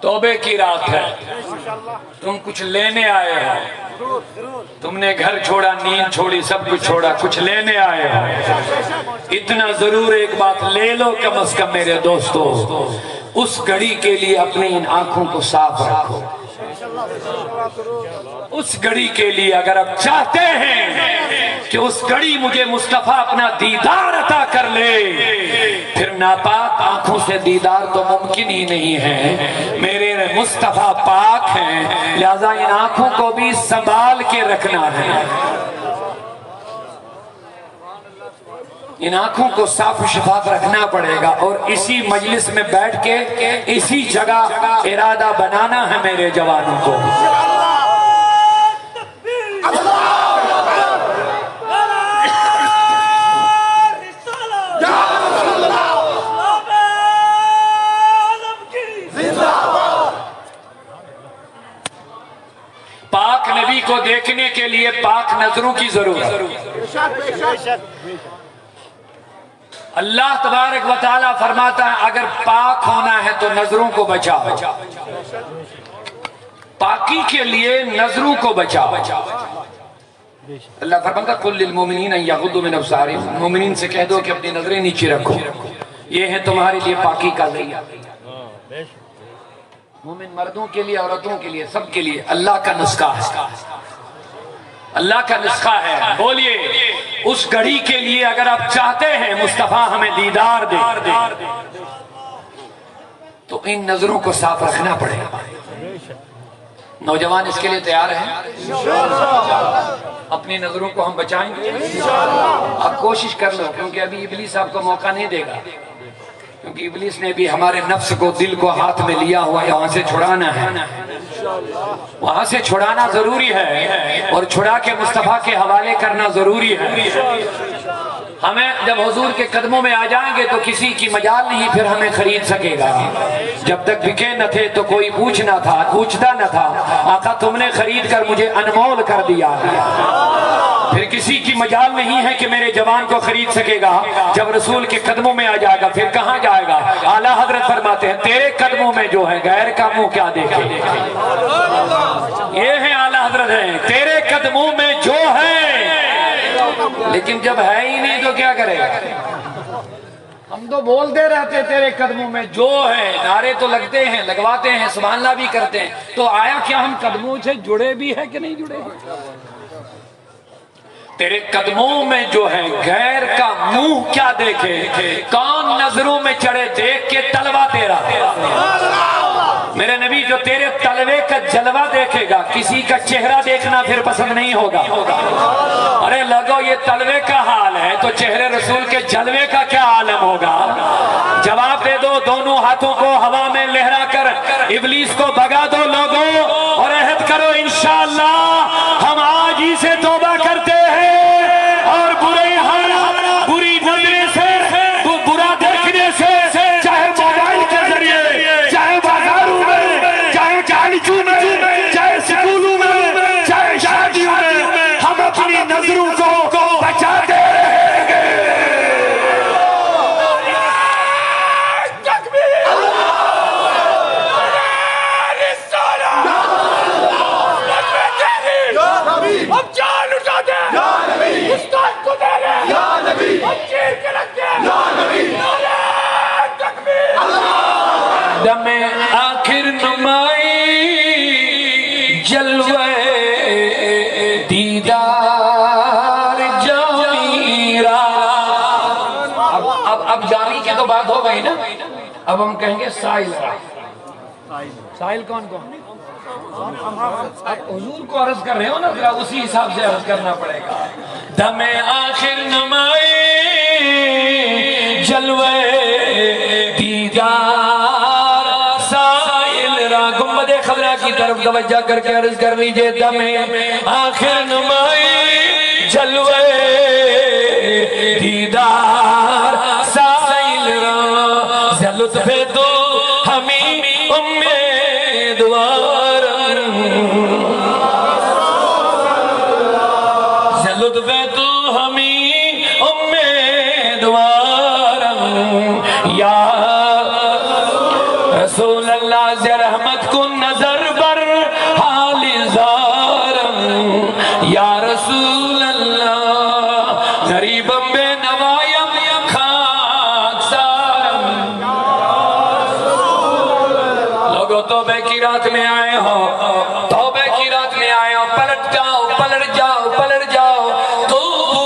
توبے کی رات ہے، تم کچھ لینے آئے ہو، تم نے گھر چھوڑا، نیند چھوڑی، سب کچھ چھوڑا، کچھ لینے آئے ہو۔ اتنا ضرور ایک بات لے لو کم از کم میرے دوستو، اس گھڑی کے لیے اپنی ان آنکھوں کو صاف رکھو۔ اس گھڑی کے لیے اگر آپ چاہتے ہیں کہ اس گھڑی مجھے مصطفیٰ اپنا دیدار عطا کر لے، پھر ناپاک آنکھوں سے دیدار تو ممکن ہی نہیں ہے۔ میرے مصطفیٰ پاک ہیں، لہذا ان آنکھوں کو بھی سنبھال کے رکھنا ہے، ان آنکھوں کو صاف و شفاف رکھنا پڑے گا، اور اسی مجلس میں بیٹھ کے اسی جگہ ارادہ بنانا ہے میرے جوانوں کو۔ پاک نبی کو دیکھنے کے لیے پاک نظروں کی ضرورت۔ اللہ تبارک و تعالیٰ فرماتا ہے اگر پاک ہونا ہے تو نظروں کو بچاؤ، پاکی کے لیے نظروں کو بچاؤ۔ اللہ فرماتا ہے قُلْ لِلْمُؤْمِنِينَ أَن يَغُضُّوا مِنْ أَبْصَارِهِمْ، مومنین سے کہہ دو کہ اپنی نظریں نیچے رکھو، یہ ہے تمہارے لیے پاکی کا ذریعہ۔ مومن مردوں کے لیے، عورتوں کے لیے، سب کے لیے اللہ کا نسخہ ہے، اللہ کا نسخہ ہے۔ بولیے اس گھڑی کے لیے اگر آپ چاہتے ہیں مصطفیٰ ہمیں دیدار دے تو ان نظروں کو صاف رکھنا پڑے گا۔ نوجوان اس کے لیے تیار ہیں؟ اپنی نظروں کو ہم بچائیں گے، آپ کوشش کر لو، کیونکہ ابھی ابلیس آپ کو موقع نہیں دے گا، کیونکہ ابلیس نے بھی ہمارے نفس کو، دل کو ہاتھ میں لیا ہوا ہے، وہاں سے چھڑانا ہے، وہاں سے چھڑانا ضروری ہے، اور چھڑا کے مصطفیٰ کے حوالے کرنا ضروری ہے۔ ہمیں جب حضور کے قدموں میں آ جائیں گے تو کسی کی مجال نہیں پھر ہمیں خرید سکے گا۔ جب تک بکے نہ تھے تو کوئی پوچھتا نہ تھا، آقا تم نے خرید کر مجھے انمول کر دیا، پھر کسی کی مجال نہیں ہے کہ میرے جوان کو خرید سکے گا۔ جب رسول کے قدموں میں آ جائے گا پھر کہاں جائے گا؟ اعلیٰ حضرت فرماتے ہیں تیرے قدموں میں جو ہے غیر کا منہ کیا دیکھے، یہ ہے اعلیٰ حضرت ہیں، تیرے قدموں میں جو ہے، لیکن جب ہے ہی نہیں تو کیا کرے گا؟ ہم تو بولتے رہتے تیرے قدموں میں جو ہے، نعرے تو لگتے ہیں، لگواتے ہیں، سبحان اللہ بھی کرتے ہیں، تو آیا کیا ہم قدموں سے جڑے بھی ہیں کہ نہیں جڑے ہیں؟ تیرے قدموں میں جو ہے غیر کا منہ کیا دیکھے، کون نظروں میں چڑھے دیکھ کے تلوہ تیرا۔ میرے نبی جو تیرے تلوے کا جلوہ دیکھے گا، کسی کا چہرہ دیکھنا پھر پسند نہیں ہوگا۔ ارے لگو یہ تلوے کا حال ہے تو چہرے رسول کے جلوے کا کیا عالم ہوگا؟ جواب دے دو، دونوں ہاتھوں کو ہوا میں لہرا کر ابلیس کو بھگا دو لوگوں، اور عہد کرو انشاءاللہ ہم آج ہی سے توبہ کرتے ہیں، اور برے حال، بری نظریں سے، برا دیکھنے سے، چاہے موبائل کے ذریعے، چاہے بازاروں میں، چاہے کالجوں میں، چاہے سکولوں میں، چاہے شادیوں میں، ہم اپنی نظروں کو بچاتے رہیں گے۔ ہم جان اٹھا دیں، استاد کو دے رہے، ہم چیر کے رکھ دیں، دم آخر نمائی جلوے دیدار جامیرا۔ اب جامی کی تو بات ہو گئی نا، اب ہم کہیں گے سائل۔ سائل کون کون؟ حضور کو عرض کر رہے ہو نا، ذرا اسی حساب سے عرض کرنا پڑے گا۔ دم آخر نمائی جلوے دیدار سائل را، گنبد خضرا کی طرف توجہ کر کے عرض کر لیجئے، دم آخر نمائی جلوے دیدار سائل را، سے لطف تو ہمیں امیدوار، سے لطف تو ہمیں امیدوار، یا رسول اللہ سے رحمت یا رسول اللہ غریبم بے نوایم خاک سارم لوگوں توبہ کی رات میں آئے ہو توبہ کی رات میں آئے ہو پلٹ جاؤ پلٹ جاؤ پلٹ جاؤ توبو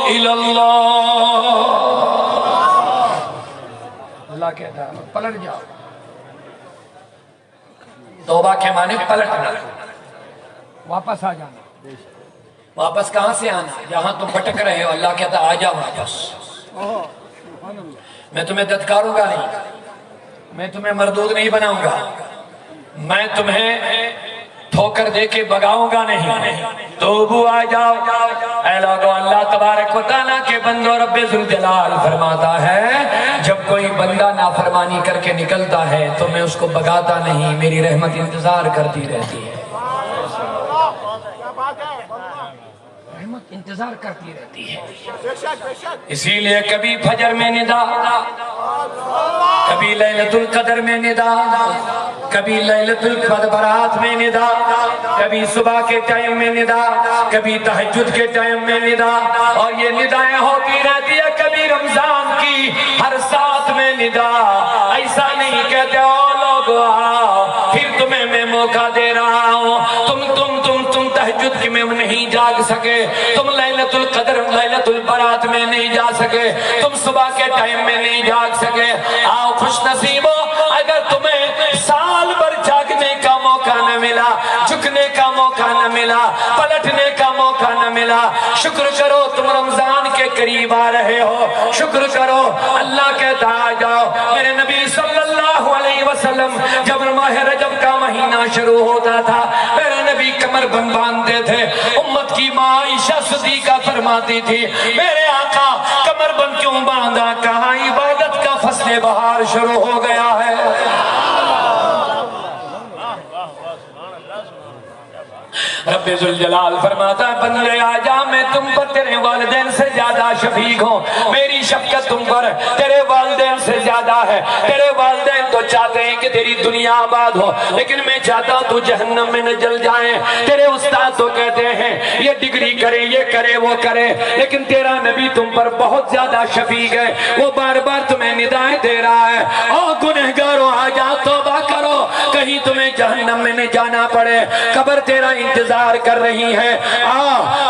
الاللہ اللہ کہتا ہے پلٹ جاؤ توبہ کے معنی پلٹنا واپس آ جانا واپس کہاں سے آنا جہاں تم بھٹک رہے ہو اللہ کہتا آ جاؤ واپس میں تمہیں دھتکاروں گا نہیں میں تمہیں مردود نہیں بناؤں گا میں تمہیں ٹھوکر دے کے بگاؤں گا نہیں توبو آ جاؤ اے لوگو اللہ تبارک و تعالیٰ کے بندوں رب ذوالجلال فرماتا ہے جب کوئی بندہ نافرمانی کر کے نکلتا ہے تو میں اس کو بگاتا نہیں میری رحمت انتظار کرتی رہتی ہے رحمت انتظار کرتی رہتی ہے اسی لیے کبھی فجر میں ندا کبھی لیلۃ القدر میں ندا کبھی لیلۃ القدر برات میں ندا کبھی صبح کے ٹائم میں ندا کبھی تہجد کے ٹائم میں ندا اور یہ ندائیں ہوتی رہتی ہے کبھی رمضان کی ہر ساتھ میں ندا ایسا نہیں کہتے ہو لوگ آؤ پھر تمہیں میں موقع دے رہا ہوں تم تہجد کی میں نہیں جاگ سکے تم لیلۃ القدر لیلۃ البرات میں نہیں جا سکے تم صبح کے ٹائم میں نہیں جاگ سکے آؤ خوش نصیبو اگر تمہیں سال بھر جاگنے کا موقع نہ ملا جھکنے کا موقع نہ ملا پلٹنے کا موقع نہ ملا شکر کرو تم رمضان کے قریب آ رہے ہو شکر کرو اللہ کہتا آ جاؤ میرے نبی صلی اللہ علیہ وسلم جب ماہ رجب کا مہینہ شروع ہوتا تھا میرے نبی کمر بند باندھتے تھے امت کی ماں عائشہ صدیقہ فرماتی تھی میرے آقا کمر بند کیوں باندھا کہاں عبادت کا فصل بہار شروع ہو گیا ہے رب ذوالجلال فرماتا ہے بندے آجا میں تم پر تیرے والدین سے زیادہ شفیق ہوں میری شفقت تم پر تیرے والدین سے زیادہ ہے تیرے والدین تو چاہتے ہیں کہ تیری دنیا آباد ہو لیکن میں چاہتا ہوں تو جہنم میں نہ جل جائیں تیرے استاد تو کہتے ہیں یہ ڈگری کرے یہ کرے وہ کرے لیکن تیرا نبی تم پر بہت زیادہ شفیق ہے وہ بار بار تمہیں ندائیں دے رہا ہے او گنہگارو آجا توبہ کرو کہیں تمہیں جہنم میں نہ جانا پڑے قبر تیرا انتظار کر رہی ہے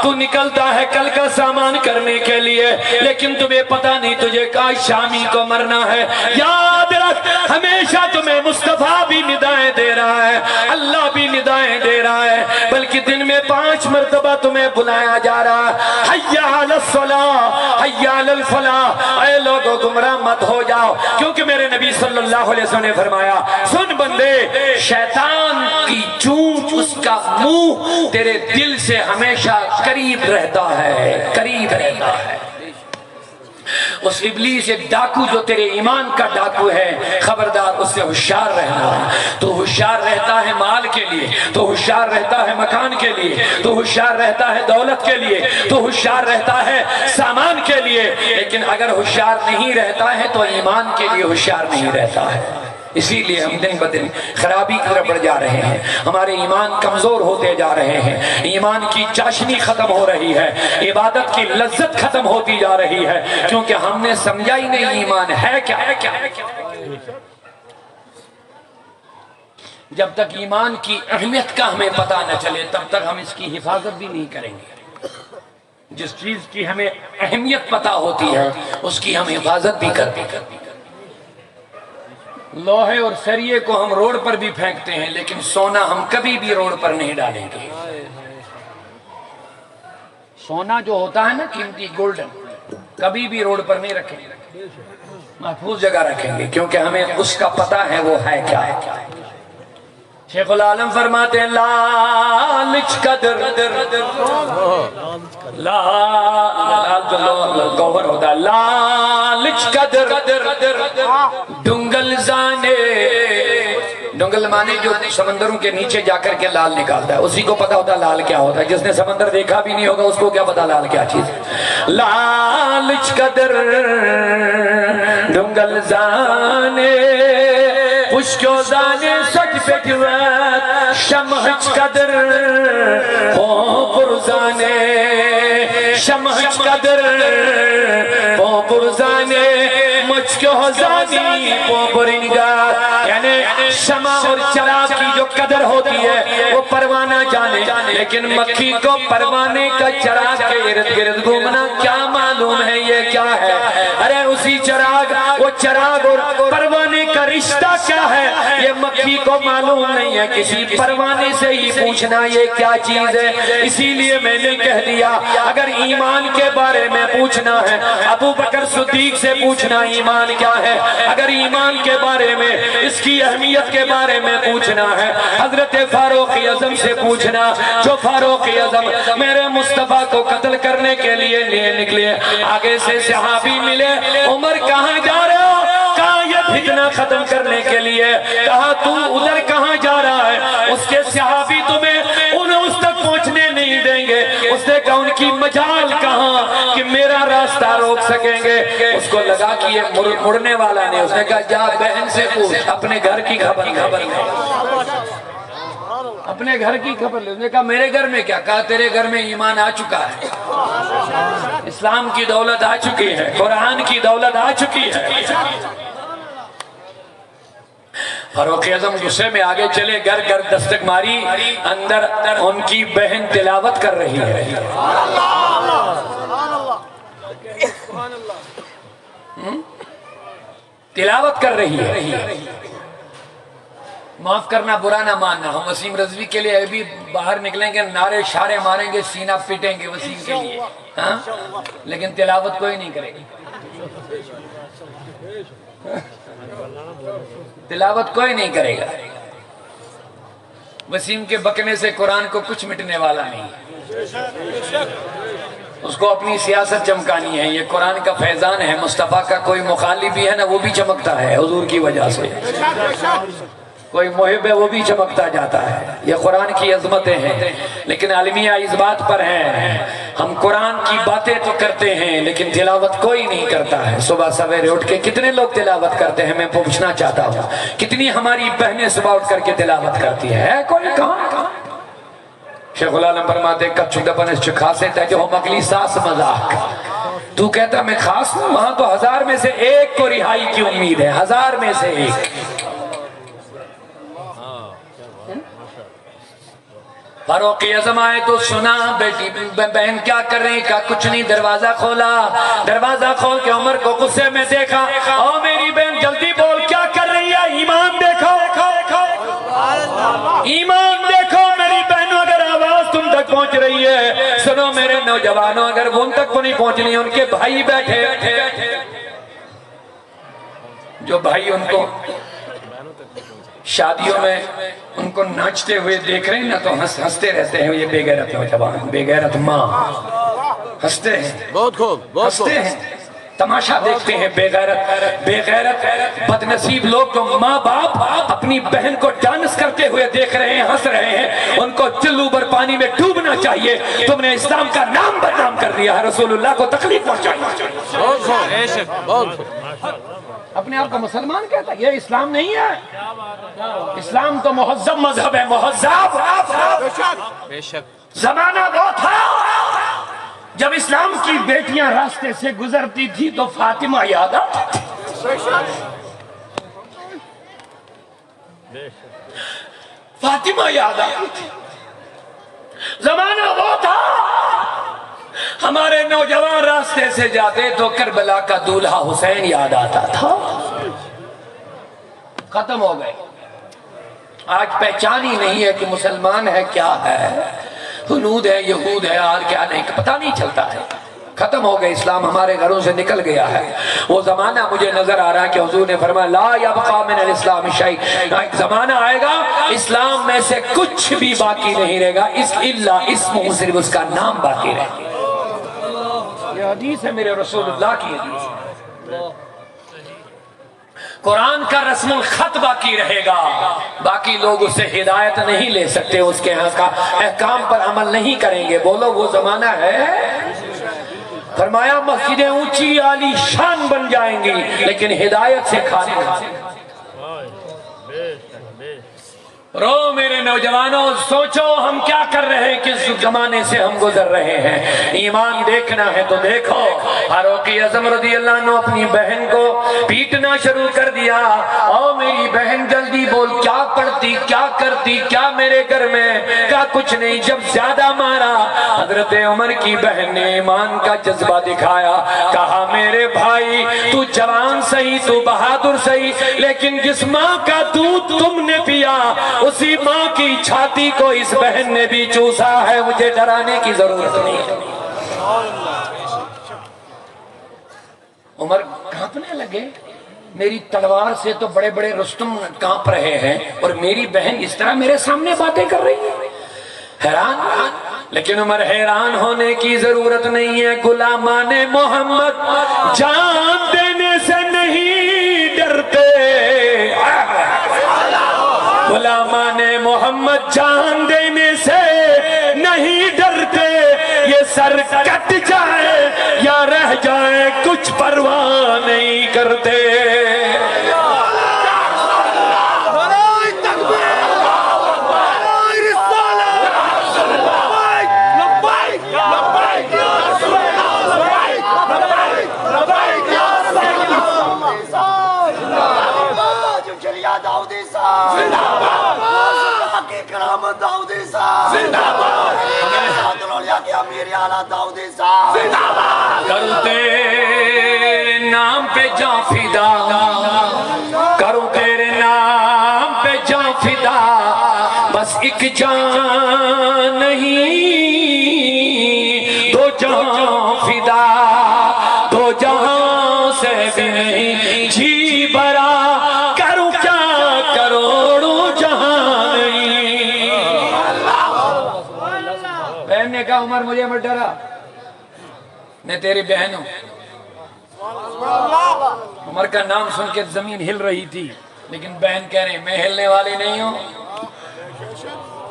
تو نکلتا ہے کل کا سامان کرنے کے لیے لیکن تمہیں پتہ نہیں تجھے کاش شامی کو مرنا ہے یاد رکھ ہمیشہ تمہیں مصطفیٰ بھی ندائیں دے رہا ہے اللہ بھی ندائیں دے رہا ہے بلکہ دن میں 5 مرتبہ تمہیں بلایا جا رہا ہے حیا علی الصلاۃ حیا علی الفلاح اے لوگو گمراہ مت ہو جاؤ کیونکہ میرے نبی صلی اللہ علیہ وسلم نے فرمایا سن بندے شیطان کی چونچ اس کا منہ تیرے دل سے ہمیشہ قریب رہتا ہے قریب رہتا ہے اس ابلیس ایک ڈاکو جو تیرے ایمان کا ڈاکو ہے خبردار اس سے ہوشیار رہنا ہے تو ہوشیار رہتا ہے مال کے لیے تو ہوشیار رہتا ہے مکان کے لیے تو ہوشیار رہتا ہے دولت کے لیے تو ہوشیار رہتا ہے سامان کے لیے لیکن اگر ہوشیار نہیں رہتا ہے تو ایمان کے لیے ہوشیار نہیں رہتا ہے اسی لیے ہم دن بدن خرابی کی طرف بڑھ جا رہے ہیں ہمارے ایمان کمزور ہوتے جا رہے ہیں ایمان کی چاشنی ختم ہو رہی ہے عبادت کی لذت ختم ہوتی جا رہی ہے کیونکہ ہم نے سمجھا ہی نہیں ایمان ہے کیا جب تک ایمان کی اہمیت کا ہمیں پتہ نہ چلے تب تک ہم اس کی حفاظت بھی نہیں کریں گے جس چیز کی ہمیں اہمیت پتہ ہوتی ہے اس کی ہم حفاظت بھی کرتے لوہے اور سریے کو ہم روڈ پر بھی پھینکتے ہیں لیکن سونا ہم کبھی بھی روڈ پر نہیں ڈالیں گے سونا جو ہوتا ہے نا قیمتی گولڈن کبھی بھی روڈ پر نہیں رکھیں گے محفوظ جگہ رکھیں گے کیونکہ ہمیں اس کا پتہ ہے وہ ہے کیا شیخ العالم فرماتے ہیں لالچ کا در گوہر ہوتا ہے لالچ کا در ڈنگل زانے ڈنگل مانے جو سمندروں کے نیچے جا کر کے لال نکالتا ہے اسی کو پتا ہوتا ہے لال کیا ہوتا ہے جس نے سمندر دیکھا بھی نہیں ہوگا اس کو کیا پتا لال کیا چیز ہے لالچ کا در ڈنگل زانے مشکوزانے سچ بیٹھوات شمہچ قدر ہو پرزانے شمہچ قدر ہو پرزانے مشکوزانی پو پرنگا یعنی شمع اور چراغ کی جو قدر ہوتی ہے وہ پروانہ جانے لیکن مکھی کو پروانے کا چراغ کے ارد گرد گھومنا کیا معلوم ہے یہ کیا ہے ارے اسی چراغ وہ چراغ اور پروانے کا رشتہ کیا ہے یہ مکھی کو معلوم نہیں ہے کسی پروانے سے ہی پوچھنا یہ کیا چیز ہے اسی لیے میں نے کہہ دیا اگر ایمان کے بارے میں پوچھنا ہے ابو بکر صدیق سے پوچھنا ایمان کیا ہے اگر ایمان کے بارے میں اس کی اہمیت کے بارے میں پوچھنا ہے حضرت فاروق اعظم سے پوچھنا جو فاروق اعظم میرے مصطفیٰ کو قتل کرنے کے لیے نکلے آگے سے صحابی ملے عمر کہاں جا رہے ہو کہا یہ فتنہ ختم کرنے کے لیے کہا تو ادھر کہاں جا رہا ہے اس کے صحابی تمہیں اس تک پہنچنے نہیں دیں گے اس نے کہا ان کی مجال کہاں کہ میرا راستہ روک سکیں گے اس کو لگا کہ یہ مڑنے والا نہیں اس نے کہا جا بہن سے پوچھ اپنے گھر کی خبر اپنے گھر کی خبر لے اس نے کہا میرے گھر میں کیا کہا تیرے گھر میں ایمان آ چکا ہے اسلام کی دولت آ چکی ہے قرآن کی دولت آ چکی ہے فاروق اعظم غصے میں آگے چلے گھر گھر دستک ماری اندر ان کی بہن تلاوت کر رہی ہے تلاوت کر رہی ہے معاف کرنا برا نہ ماننا ہم وسیم رضوی کے لیے ابھی باہر نکلیں گے نعرے شارے ماریں گے سینہ پھٹیں گے وسیم کے لیے ہاں لیکن تلاوت کوئی نہیں کرے گی تلاوت کوئی نہیں کرے گا وسیم کے بکنے سے قرآن کو کچھ مٹنے والا نہیں اس کو اپنی سیاست چمکانی ہے یہ قرآن کا فیضان ہے مصطفیٰ کا کوئی مخالف بھی ہے نا وہ بھی چمکتا ہے حضور کی وجہ سے کوئی محب ہے وہ بھی چمکتا جاتا ہے یہ قرآن کی عظمتیں ہیں لیکن عالمیہ اس بات پر ہیں ہم قرآن کی باتیں تو کرتے ہیں لیکن تلاوت کوئی نہیں کرتا ہے صبح سویرے اٹھ کے کتنے لوگ تلاوت کرتے ہیں میں پوچھنا چاہتا ہوں کتنی ہماری بہنیں صبح اٹھ کر کے تلاوت کرتی ہے کوئی کہاں شیخ العالم فرماتے کچھ دپن خاصے تھے جو ہم اگلی ساس مذاق تو کہتا میں خاص ہوں وہاں تو 1000 میں سے ایک کو رہائی کی امید ہے 1000 میں سے ایک فاروق اعظم آئے تو سنا بیٹی بہن کیا کر رہی کہا کچھ نہیں دروازہ کھولا دروازہ کھول کے عمر کو غصے میں دیکھا او میری بہن جلدی بول کیا کر رہی ہے ایمان دیکھو ایمان دیکھو میری بہنوں اگر آواز تم تک پہنچ رہی ہے سنو میرے نوجوانوں اگر وہ ان تک کو نہیں پہنچنی ان کے بھائی بیٹھے جو بھائی ان کو شادیوں میں ان کو ناچتے ہوئے دیکھ رہے ہیں نا تو ہنستے رہتے ہیں یہ بے غیرت نوجوان بے غیرت ماں ہنستے ہیں بہت خوب ہنستے ہیں تماشا دیکھتے ہیں بے غیرت بد نصیب لوگ جو ماں باپ اپنی بہن کو ڈانس کرتے ہوئے دیکھ رہے ہیں ہنس رہے ہیں ان کو چلو بر پانی میں ڈوبنا چاہیے تم نے اسلام کا نام بدنام کر دیا ہے رسول اللہ کو تکلیف پہنچائی اپنے آپ کو مسلمان کہتا ہے یہ اسلام نہیں ہے اسلام تو مہذب مذہب ہے مہذب زمانہ وہ تھا جب اسلام کی بیٹیاں راستے سے گزرتی تھی تو فاطمہ یاد آتی فاطمہ یاد آتی تھی زمانہ وہ تھا ہمارے نوجوان راستے سے جاتے تو کربلا کا دولہا حسین یاد آتا تھا ختم ہو گئے آج پہچان ہی نہیں ہے کہ مسلمان ہے کیا ہے ہنود ہے یہود ہے اور کیا نہیں پتہ نہیں چلتا ہے ختم ہو گئے اسلام ہمارے گھروں سے نکل گیا ہے وہ زمانہ مجھے نظر آ رہا ہے کہ حضور نے فرمایا لا یبقى من الاسلام شیء ایک زمانہ آئے گا اسلام میں سے کچھ بھی باقی نہیں رہے گا الا اسمہ صرف اس کا نام باقی رہے گا یہ حدیث ہے میرے رسول اللہ کی حدیث قرآن کا رسم الخط باقی رہے گا باقی لوگ اس سے ہدایت نہیں لے سکتے اس کے ہاں کا احکام پر عمل نہیں کریں گے بولو وہ زمانہ ہے فرمایا مسجدیں اونچی عالی شان بن جائیں گی لیکن ہدایت سے کھانے رو میرے نوجوانوں، سوچو ہم کیا کر رہے ہیں، کس زمانے سے ہم گزر رہے ہیں۔ ایمان دیکھنا ہے تو دیکھو، فاروق اعظم رضی اللہ عنہ اپنی بہن کو پیٹنا شروع کر دیا۔ او میری بہن جلدی بول، کیا پڑھتی، کیا کرتی، کیا میرے گھر میں؟ کہا کچھ نہیں۔ جب زیادہ مارا، حضرت عمر کی بہن نے ایمان کا جذبہ دکھایا، کہا میرے بھائی تو جوان صحیح، تو بہادر صحیح، لیکن جس ماں کا دودھ تم نے پیا اسی ماں کی چھاتی کو اس بہن نے بھی چوسا ہے، مجھے ڈرانے کی ضرورت نہیں ہے۔ عمر کانپنے لگے، میری تلوار سے تو بڑے بڑے رستم کانپ رہے ہیں اور میری بہن اس طرح میرے سامنے باتیں کر رہی ہے۔ حیران، لیکن عمر حیران ہونے کی ضرورت نہیں ہے۔ غلامان محمد جان دینے سے نہیں ڈرتے، غلامان محمد جان دینے سے نہیں ڈرتے، یہ سر کٹ جائے یا رہ جائے کچھ پرواہ نہیں کرتے۔ کروں تیرے نام پہ جاں فدا، کروں تیرے نام پہ جاں فدا، بس ایک جان نہیں دو جہاں فدا، دو جہاں سے بھی نہیں جی برا، کروں کیا کروڑوں جہاں نہیں۔ بہن نے کہا عمر مجھے مت ڈرا، میں تیری بہن ہوں۔ عمر کا نام سن کے زمین ہل رہی تھی، لیکن بہن کہہ رہے میں ہلنے والی نہیں ہوں۔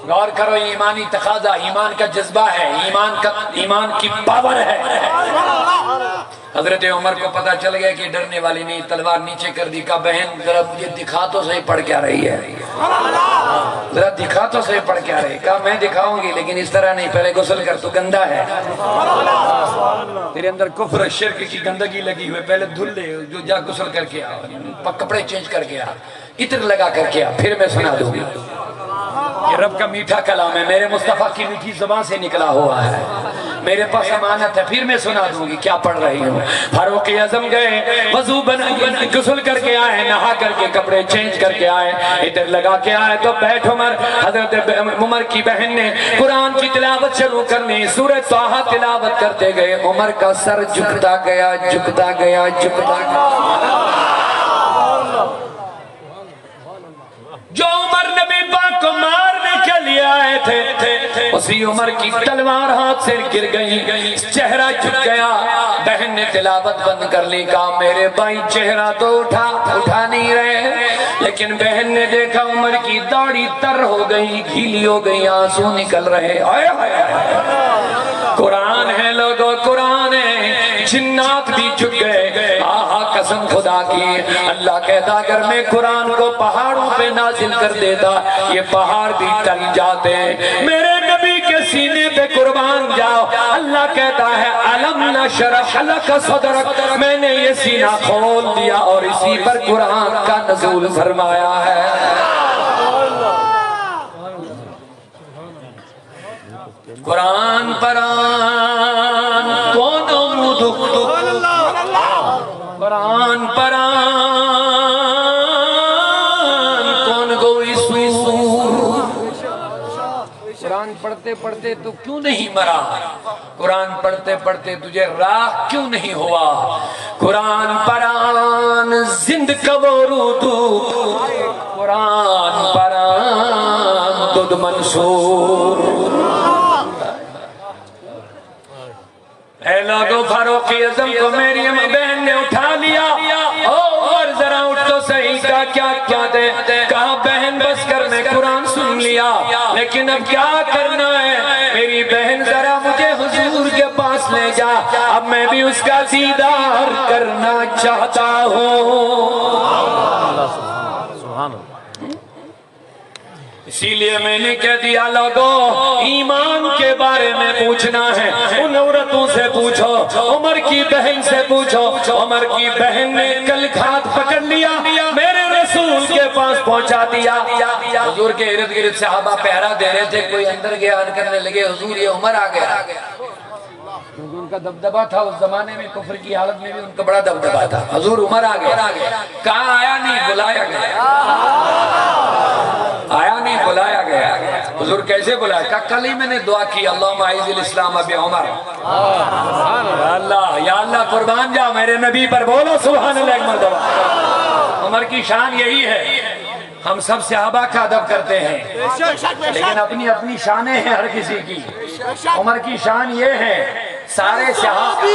غور کرو، ایمانی تقاضا، ایمان کا جذبہ ہے، ایمان کی پاور ہے۔ حضرت عمر کو پتا چل گیا کہ ڈرنے والی نہیں، تلوار نیچے کر دی، کہا بہن ذرا مجھے دکھا تو صحیح پڑھ کیا رہی ہے، ذرا دکھا تو صحیح پڑھ کیا رہی ہے۔ کہا میں دکھاؤں گی لیکن اس طرح نہیں، پہلے غسل کر، تو گندا ہے، تیرے اندر کفر شرک کی گندگی لگی ہوئے، پہلے دھل لے، جو جا غسل کر کے آ، کپڑے چینج کر کے آ، عطر لگا کر کے آ، پھر میں سنا دوں گی۔ یہ رب کا میٹھا کلام ہے، میرے مصطفیٰ کی میٹھی زبان سے نکلا ہوا ہے، میرے پاس امانت ہے، پھر میں سنا دوں گی کیا پڑھ رہی ہوں۔ فاروق اعظم گئے، وضو غسل کر کے آئے، نہا کر کے کپڑے چینج کر کے آئے، ادھر لگا کے آئے تو بیٹھ عمر، حضرت عمر کی بہن نے قرآن کی تلاوت شروع کرنی، سورہ طٰہٰ تلاوت کرتے گئے، عمر کا سر جھکتا گیا، جھکتا گیا، جھکتا گیا۔ جو عمر نبی پاک کو مارنے کے لیے آئے تھے، اسی عمر کی تلوار ہاتھ سے گر گئی، چہرہ جھک گیا۔ بہن نے تلاوت بند کر لی، کہا میرے بھائی چہرہ تو اٹھا نہیں رہے، لیکن بہن نے دیکھا عمر کی داڑھی تر ہو گئی، گیلی ہو گئی، آنسو نکل رہے۔ قرآن ہے لوگو، قرآن ہے، جنات بھی جھک گئے۔ آہا قسم خدا کی، اللہ کہتا اگر میں قرآن کو پہاڑوں پہ نازل کر دیتا یہ پہاڑ بھی ٹل جاتے ہیں۔ میرے نبی کے سینے پہ قربان جاؤ، اللہ کہتا ہے الم نشرح لک صدرک، میں نے یہ سینہ کھول دیا اور اسی پر قرآن کا نزول فرمایا ہے۔ قرآن پران کون دکھ قرآن پران کون گوئی سور۔ قرآن پڑھتے پڑھتے تو کیوں نہیں مرا؟ قرآن پڑھتے پڑھتے تجھے راہ کیوں نہیں ہوا؟ قرآن پران زند کورودو، قرآن پران دد منصور۔ اے لوگو، فاروق اعظم کو میری بہن نے اٹھا لیا، اور ذرا اٹھ تو صحیح، کا کیا دے؟ کہا بہن بس کر، میں قرآن سن لیا، لیکن اب کیا کرنا ہے؟ میری بہن ذرا مجھے حضور کے پاس لے جا، اب میں بھی اس کا دیدار کرنا چاہتا ہوں۔ اسی لیے میں نے کہہ دیا لوگوں ایمان کے بارے میں پوچھنا ہے ان عورتوں سے پوچھو، عمر کی بہن سے پوچھو۔ عمر کی بہن نے کل ہاتھ پکڑ لیا، میرے رسول کے پاس پہنچا دیا۔ حضور کے ارد گرد صحابہ پہرا دے رہے تھے، کوئی اندر گیا کرنے لگے حضور یہ عمر آ گیا۔ کیونکہ ان کا دبدبہ تھا اس زمانے میں، کفر کی حالت میں بھی ان کا بڑا دبدبہ تھا۔ حضور عمر آ گیا، کہاں آیا نہیں بلایا گیا، آیا نہیں بلایا گیا۔ حضور کیسے بلایا؟ کہا کل ہی میں نے دعا کی اللہم اعز الاسلام بعمر۔ یا اللہ قربان جا میرے نبی پر، بولو سبحان اللہ ایک مرتبہ۔ عمر کی شان یہی ہے، ہم سب صحابہ کا ادب کرتے ہیں لیکن اپنی اپنی شانیں ہیں ہر کسی کی۔ عمر کی شان یہ ہے سارے صحابہ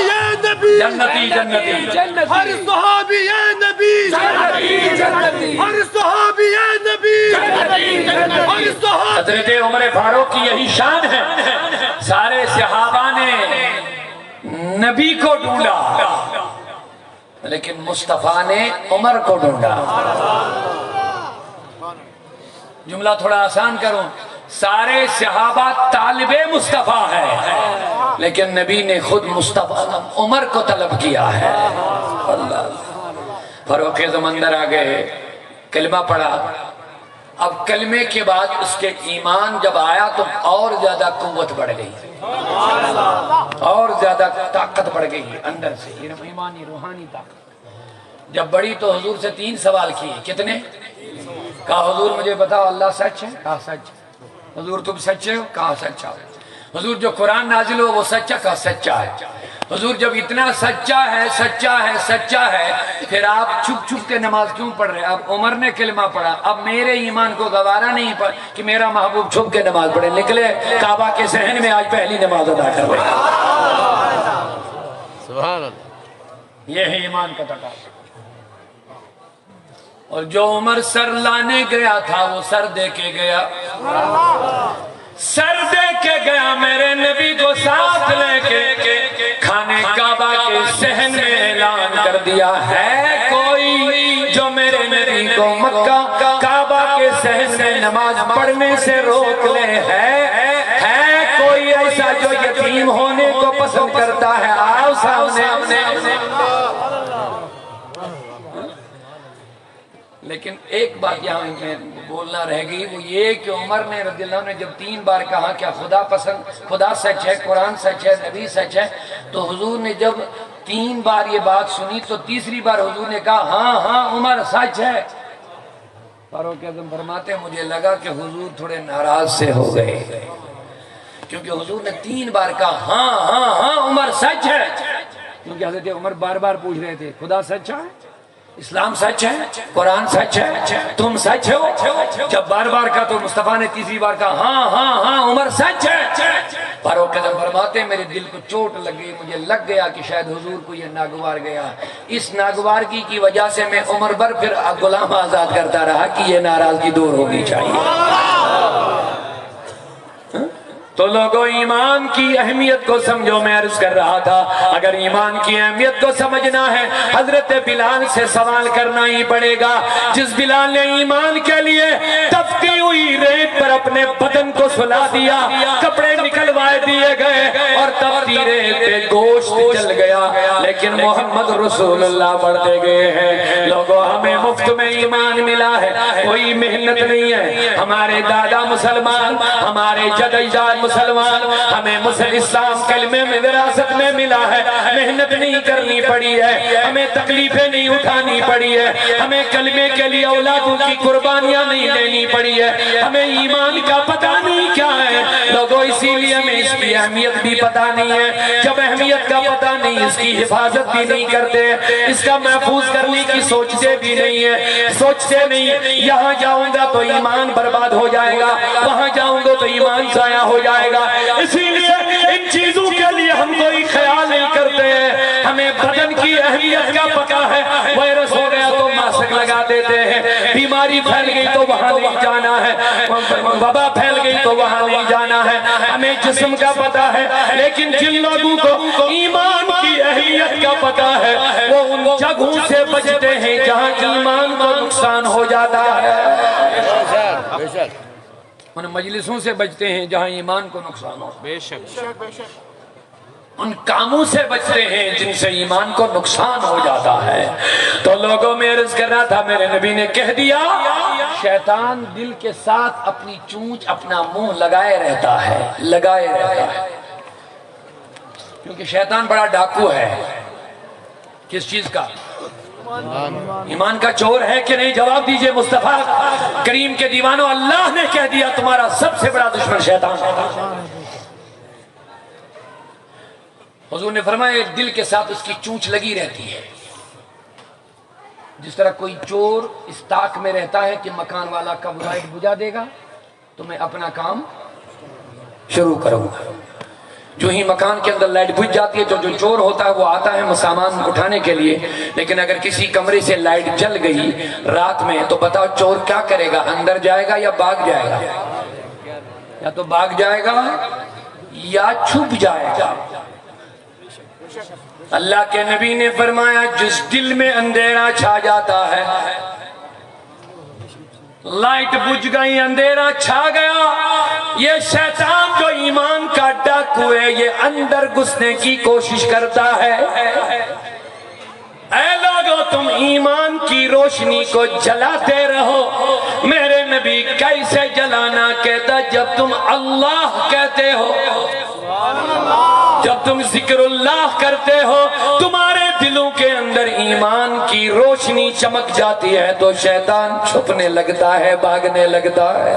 جنتی جنتی، ہر صحابی اے نبی جنتی، ہر صحابی اے نبی ہر صحابی۔ حضرت عمر فاروق کی یہی شان ہے، سارے صحابہ نے نبی کو ڈھونڈا لیکن مصطفیٰ نے عمر کو ڈھونڈا۔ جملہ تھوڑا آسان کروں، سارے صحابہ طالب مصطفیٰ ہے لیکن نبی نے خود مصطفیٰ عمر کو طلب کیا ہے۔ اللہ فاروق اعظم اندر آ گئے، کلمہ پڑھا۔ اب کلمے کے بعد اس کے ایمان جب آیا تو اور زیادہ قوت بڑھ گئی، اور زیادہ طاقت بڑھ گئی اندر سے، ایمانی روحانی طاقت۔ جب بڑی تو حضور سے 3 سوال کیے، کتنے؟ کہا حضور مجھے بتاؤ اللہ سچ ہے؟ کہا سچ۔ حضور تم سچے ہو؟ کہا سچا ہو۔ حضور جو قرآن نازل ہو وہ سچا؟ کہا سچا ہے۔ حضور جب اتنا سچا ہے سچا ہے سچا ہے پھر آپ چھپ چھپ کے نماز کیوں پڑھ رہے؟ اب عمر نے کلمہ پڑھا، اب میرے ایمان کو گوارا نہیں کہ میرا محبوب چھپ کے نماز پڑھے، نکلے کعبہ کے صحن میں آج پہلی نماز ادا کر رہے ہیں۔ سبحان اللہ، یہ ہے ایمان کا تقاضا۔ اور جو عمر سر لانے گیا تھا وہ سر دے کے گیا، سر دے کے گیا، میرے نبی کو ساتھ لے کے کھانے کعبہ کے صحن میں اعلان کر دیا ہے کوئی جو میرے نبی کو مکہ کعبہ کے صحن میں نماز پڑھنے سے روک لے، ہے کوئی ایسا جو یتیم ہونے کو پسند کرتا ہے؟ آؤ سامنے۔ لیکن ایک بات یہاں میں بولنا رہ گئی، وہ یہ کہ عمر نے رضی اللہ عنہ نے جب 3 بار کہا کیا خدا سچ ہے، قرآن سچ ہے، نبی سچ ہے، تو حضور نے جب 3 بار یہ بات سنی تو تیسری بار حضور نے کہا ہاں ہاں عمر سچ ہے۔ فاروق اعظم فرماتے ہیں مجھے لگا کہ حضور تھوڑے ناراض سے ہو گئے کیونکہ حضور نے 3 بار کہا ہاں ہاں ہاں عمر سچ ہے، کیونکہ حضرت عمر بار بار پوچھ رہے تھے خدا سچ ہے، اسلام سچ ہے، قرآن سچ ہے، تم سچ ہو؟ جب بار بار کہا تو مصطفیٰ نے تیسری بار کہا ہاں ہاں ہاں عمر سچ ہے۔ فاروق اعظم فرماتے ہیں میرے دل کو چوٹ لگ گئی، مجھے لگ گیا کہ شاید حضور کو یہ ناگوار گیا، اس ناگوارگی کی وجہ سے میں عمر بھر پھر غلام آزاد کرتا رہا کہ یہ ناراضگی دور ہونی چاہیے۔ تو لوگوں ایمان کی اہمیت کو سمجھو، میں عرض کر رہا تھا اگر ایمان کی اہمیت کو سمجھنا ہے حضرت بلال سے سوال کرنا ہی پڑے گا، جس بلال نے ایمان کے لیے تپتی ہوئی ریت پر اپنے بدن کو سلا دیا، کپڑے نکلوائے دیے گئے اور تپتی ریت پہ گوشت جل گیا، لیکن محمد رسول اللہ بڑھتے گئے ہیں۔ لوگوں ہمیں مفت میں ایمان ملا ہے، کوئی محنت نہیں ہے، ہمارے دادا مسلمان، ہمارے جد اجداد مسلمان، ہمیں اسلام کلمے میں وراثت میں ملا ہے، محنت نہیں کرنی پڑی ہے، ہمیں تکلیفیں نہیں اٹھانی پڑی ہے، ہمیں کلمے کے لیے اولادوں کی قربانیاں نہیں دینی پڑی ہے، ہمیں ایمان کا پتہ نہیں کیا ہے۔ لوگوں اسی لیے ہمیں اس کی اہمیت بھی پتہ نہیں ہے، جب اہمیت کا پتہ نہیں اس کی حفاظت بھی نہیں کرتے، اس کا محفوظ کرنے کی سوچتے بھی نہیں ہے، سوچتے نہیں یہاں جاؤں گا تو ایمان برباد ہو جائے گا، وہاں جاؤں گا تو ایمان ضائع ہو جائے گا، اسی لیے ان چیزوں کے لیے ہم کوئی خیال نہیں کرتے ہیں۔ ہمیں بدن کی اہمیت کا پتہ ہے، وائرس ہو گیا تو ماسک لگا دیتے ہیں، بیماری پھیل گئی تو وہاں نہیں جانا ہے، وبا پھیل گئی تو وہاں نہیں جانا ہے، ہمیں جسم کا پتہ ہے، لیکن جن لوگوں کو ایمان کی اہمیت کا پتہ ہے وہ ان جگہوں سے بچتے ہیں جہاں ایمان کو نقصان ہو جاتا ہے۔ ان مجلسوں سے بچتے ہیں جہاں ایمان کو نقصان ہو، بے شک ان کاموں سے بچتے ہیں جن سے ایمان کو نقصان ہو جاتا ہے۔ تو لوگوں میں عرض کرنا تھا، میرے نبی نے کہہ دیا شیطان دل کے ساتھ اپنی چونچ اپنا منہ لگائے رہتا ہے، لگائے رہتا ہے، کیونکہ شیطان بڑا ڈاکو ہے۔ کس چیز کا؟ ایمان کا چور ہے کہ نہیں؟ جواب دیجئے مصطفیٰ کریم کے دیوانوں، اللہ نے کہہ دیا تمہارا سب سے بڑا دشمن شیطان ہے۔ حضور نے فرمایا دل کے ساتھ اس کی چونچ لگی رہتی ہے، جس طرح کوئی چور اس تاک میں رہتا ہے کہ مکان والا کب لائٹ بجھا دے گا تو میں اپنا کام شروع کروں گا۔ جو ہی مکان کے اندر لائٹ بجھ جاتی ہے تو جو چور ہوتا ہے وہ آتا ہے سامان اٹھانے کے لیے، لیکن اگر کسی کمرے سے لائٹ جل گئی رات میں تو بتاؤ چور کیا کرے گا؟ اندر جائے گا یا بھاگ جائے گا؟ یا تو بھاگ جائے گا یا چھپ جائے گا۔ اللہ کے نبی نے فرمایا جس دل میں اندھیرا چھا جاتا ہے، لائٹ بجھ گئی، اندھیرا چھا گیا، یہ شیطان جو ایمان کا ڈاکو ہے یہ اندر گھسنے کی کوشش کرتا ہے۔ اے لوگو تم ایمان کی روشنی کو جلاتے رہو۔ میرے نبی کیسے جلانا کہتا؟ جب تم اللہ کہتے ہو، جب تم ذکر اللہ کرتے ہو، تمہارے دلوں کے اندر ایمان کی روشنی چمک جاتی ہے تو شیطان چھپنے لگتا ہے، بھاگنے لگتا ہے۔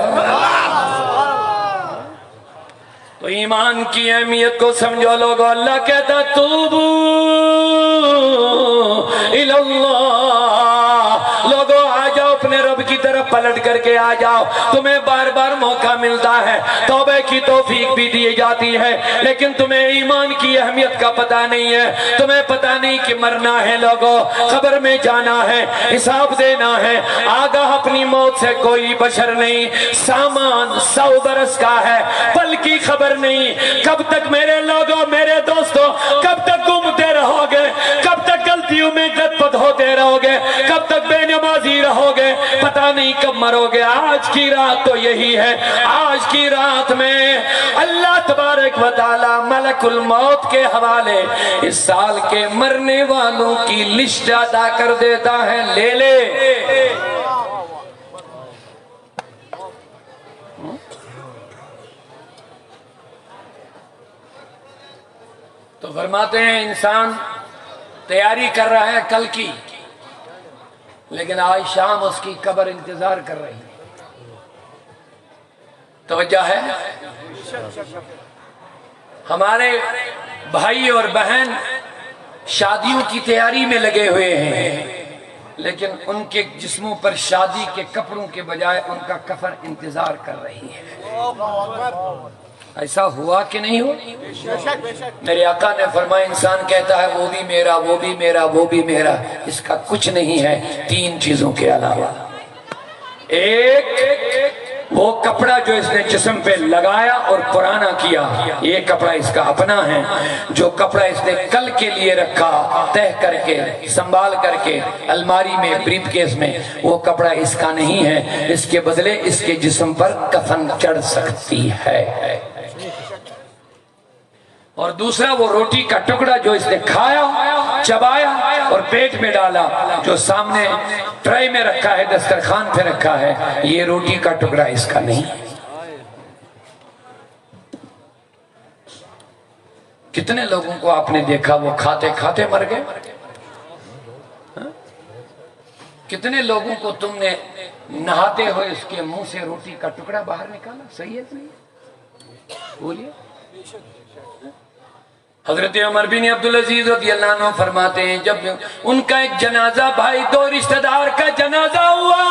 تو ایمان کی اہمیت کو سمجھو لوگو۔ اللہ کہتا توبو الاللہ، لوگو آ جاؤ اپنے رب کی طرف پلٹ کر کے آ جاؤ۔ تمہیں بار بار موقع ملتا ہے، توبہ کی توفیق بھی دی جاتی ہے، لیکن تمہیں ایمان کی اہمیت کا پتہ نہیں ہے۔ تمہیں پتہ نہیں کہ مرنا ہے لوگو، قبر میں جانا ہے، حساب دینا ہے، آگاہ اپنی موت سے کوئی بشر نہیں۔ سامان 100 برس کا ہے، پل کی خبر نہیں۔ کب تک میرے لوگوں، میرے دوستوں، کب تک گھومتے رہو گے؟ کب تک غلطیوں میں گد پد ہوتے رہو گے؟ کب تک بے نمازی رہو گے؟ پتہ نہیں کب مرو گے۔ آج کی رات تو یہی ہے۔ آج کی رات میں اللہ تبارک و تعالی ملک الموت کے حوالے اس سال کے مرنے والوں کی لسٹ ادا کر دیتا ہے، لے لے۔ تو فرماتے ہیں انسان تیاری کر رہا ہے کل کی، لیکن آج شام اس کی قبر انتظار کر رہی ہے۔ توجہ ہے؟ ہمارے بھائی اور بہن شادیوں کی تیاری میں لگے ہوئے ہیں، لیکن ان کے جسموں پر شادی کے کپڑوں کے بجائے ان کا کفن انتظار کر رہی ہے۔ ایسا ہوا کہ نہیں ہو؟ میرے آقا نے فرمایا انسان کہتا ہے وہ بھی میرا، وہ بھی میرا، وہ بھی میرا، اس کا کچھ نہیں ہے 3 چیزوں کے علاوہ۔ ایک وہ کپڑا جو اس نے جسم پہ لگایا اور پرانا کیا، یہ کپڑا اس کا اپنا ہے۔ جو کپڑا اس نے کل کے لیے رکھا، تہ کر کے، سنبھال کر کے الماری میں، بریف کیس میں، وہ کپڑا اس کا نہیں ہے۔ اس کے بدلے اس کے جسم پر کفن چڑھ سکتی ہے۔ اور دوسرا وہ روٹی کا ٹکڑا جو اس نے کھایا، چبایا اور پیٹ میں ڈالا، جو سامنے ٹرے میں رکھا ہے، دسترخوان پہ رکھا ہے، یہ روٹی کا ٹکڑا اس کا نہیں۔ کتنے لوگوں کو آپ نے دیکھا وہ کھاتے کھاتے مر گئے؟ کتنے لوگوں کو تم نے نہاتے ہوئے اس کے منہ سے روٹی کا ٹکڑا باہر نکالا؟ صحیح ہے کہ نہیں؟ بولیے۔ حضرت عمر بن عبدالعزیز رضی اللہ عنہ فرماتے ہیں جب ان کا ایک جنازہ، بھائی 2 رشتہ دار کا جنازہ ہوا،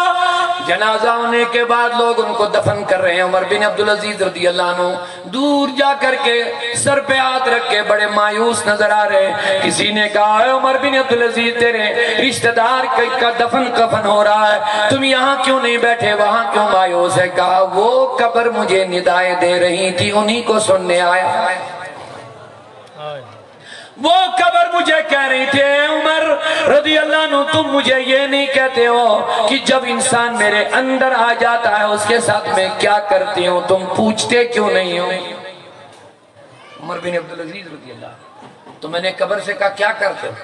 جنازہ ہونے کے بعد لوگ ان کو دفن کر رہے ہیں، عمر بن عبدالعزیز رضی اللہ عنہ دور جا کر کے سر پہ ہاتھ رکھ کے بڑے مایوس نظر آ رہے ہیں۔ کسی نے کہا اے عمر بن عبدالعزیز تیرے رشتہ دار کا دفن کفن ہو رہا ہے، تم یہاں کیوں نہیں بیٹھے، وہاں کیوں مایوس ہے؟ کہا وہ قبر مجھے ندائیں دے رہی تھی، انہی کو سننے آیا۔ وہ قبر مجھے کہہ رہی تھی اے عمر رضی اللہ عنہ تم مجھے یہ نہیں کہتے ہو کہ جب انسان میرے اندر آ جاتا ہے اس کے ساتھ میں کیا کرتی ہوں، تم پوچھتے کیوں نہیں ہو؟ عمر بن عبدالعزیز رضی اللہ، تو میں نے قبر سے کہا کیا کرتے ہو؟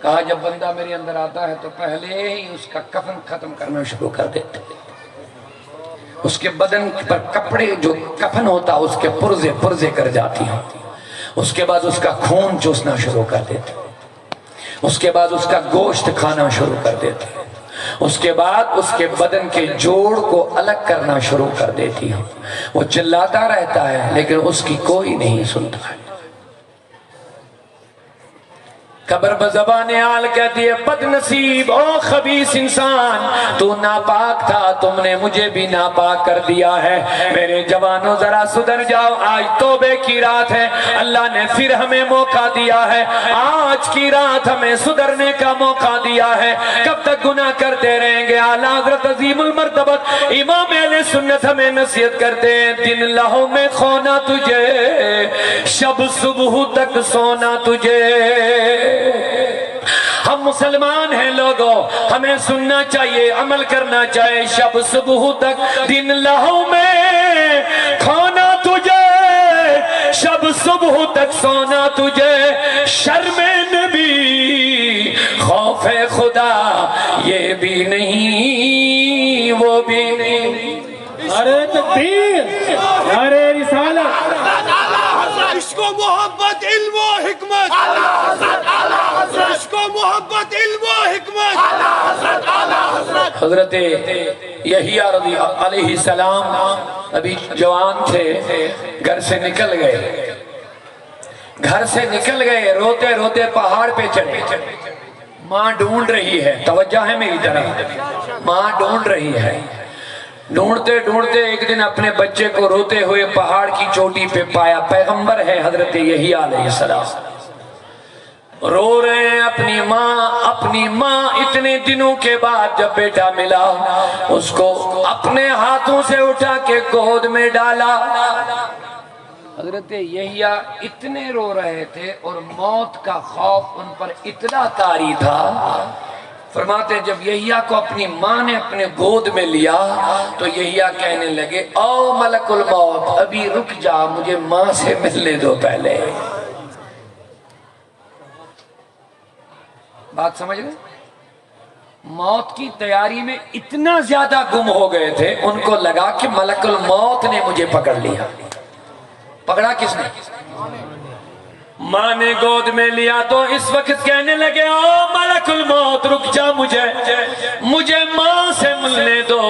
کہا جب بندہ میرے اندر آتا ہے تو پہلے ہی اس کا کفن ختم کرنا شروع کر دیتے، اس کے بدن پر کپڑے جو کفن ہوتا اس کے پرزے پرزے کر جاتی ہیں، اس کے بعد اس کا خون چوسنا شروع کر دیتے، اس کے بعد اس کا گوشت کھانا شروع کر دیتے، اس کے بعد اس کے بدن کے جوڑ کو الگ کرنا شروع کر دیتی ہوں۔ وہ چلاتا رہتا ہے لیکن اس کی کوئی نہیں سنتا ہے۔ قبر بزبان حال کہتی ہے بد نصیب او خبیث انسان، تو ناپاک تھا تم نے مجھے بھی ناپاک کر دیا ہے، میرے جوانوں ذرا سدھر جاؤ، آج توبے کی رات ہے، اللہ نے پھر ہمیں موقع دیا ہے، آج کی رات ہمیں سدھرنے کا موقع دیا ہے، کب تک گناہ کرتے رہیں گے؟ اعلیٰ حضرت عظیم المرتبت امام اہل سنت ہمیں نصیحت کرتے ہیں دن لہو میں کھونا تجھے، شب صبح تک سونا تجھے۔ ہم مسلمان ہیں لوگوں، ہمیں سننا چاہیے، عمل کرنا چاہیے، شب صبح تک دن لہو میں کھونا تجھے، شب صبح تک سونا تجھے، شرم نبی خوف خدا یہ بھی نہیں وہ بھی نہیں۔ نعرہ تکبیر، نعرہ رسالت، عشق و محبت علم و حکمت، عشق و محبت علم و حکمت۔ حضرت یحییٰ رضی علیہ السلام ابھی جوان تھے، گھر سے نکل گئے، روتے روتے پہاڑ پہ چڑھے، ماں ڈھونڈ رہی ہے، توجہ ہے میری طرف، ماں ڈھونڈ رہی ہے، ڈھونڈتے ڈھونڈتے ایک دن اپنے بچے کو روتے ہوئے پہاڑ کی چوٹی پہ پایا، پیغمبر ہے حضرت یحییٰ علیہ السلام، رو رہے ہیں اپنی ماں اتنے دنوں کے بعد جب بیٹا ملا اس کو اپنے ہاتھوں سے اٹھا کے گود میں ڈالا۔ حضرت یحییٰ اتنے رو رہے تھے اور موت کا خوف ان پر اتنا طاری تھا، فرماتے ہیں جب یحییٰ کو اپنی ماں نے اپنے گود میں لیا تو یحییٰ کہنے لگے او ملک الموت ابھی رک جا، مجھے ماں سے ملنے دو پہلے۔ بات سمجھ گئے؟ موت کی تیاری میں اتنا زیادہ گم ہو گئے تھے، ان کو لگا کہ ملک الموت نے مجھے پکڑ لیا۔ پکڑا کس نے؟ ماں نے گود میں لیا تو اس وقت کہنے لگے او ملک الموت رک جا، مجھے ماں سے ملنے دو۔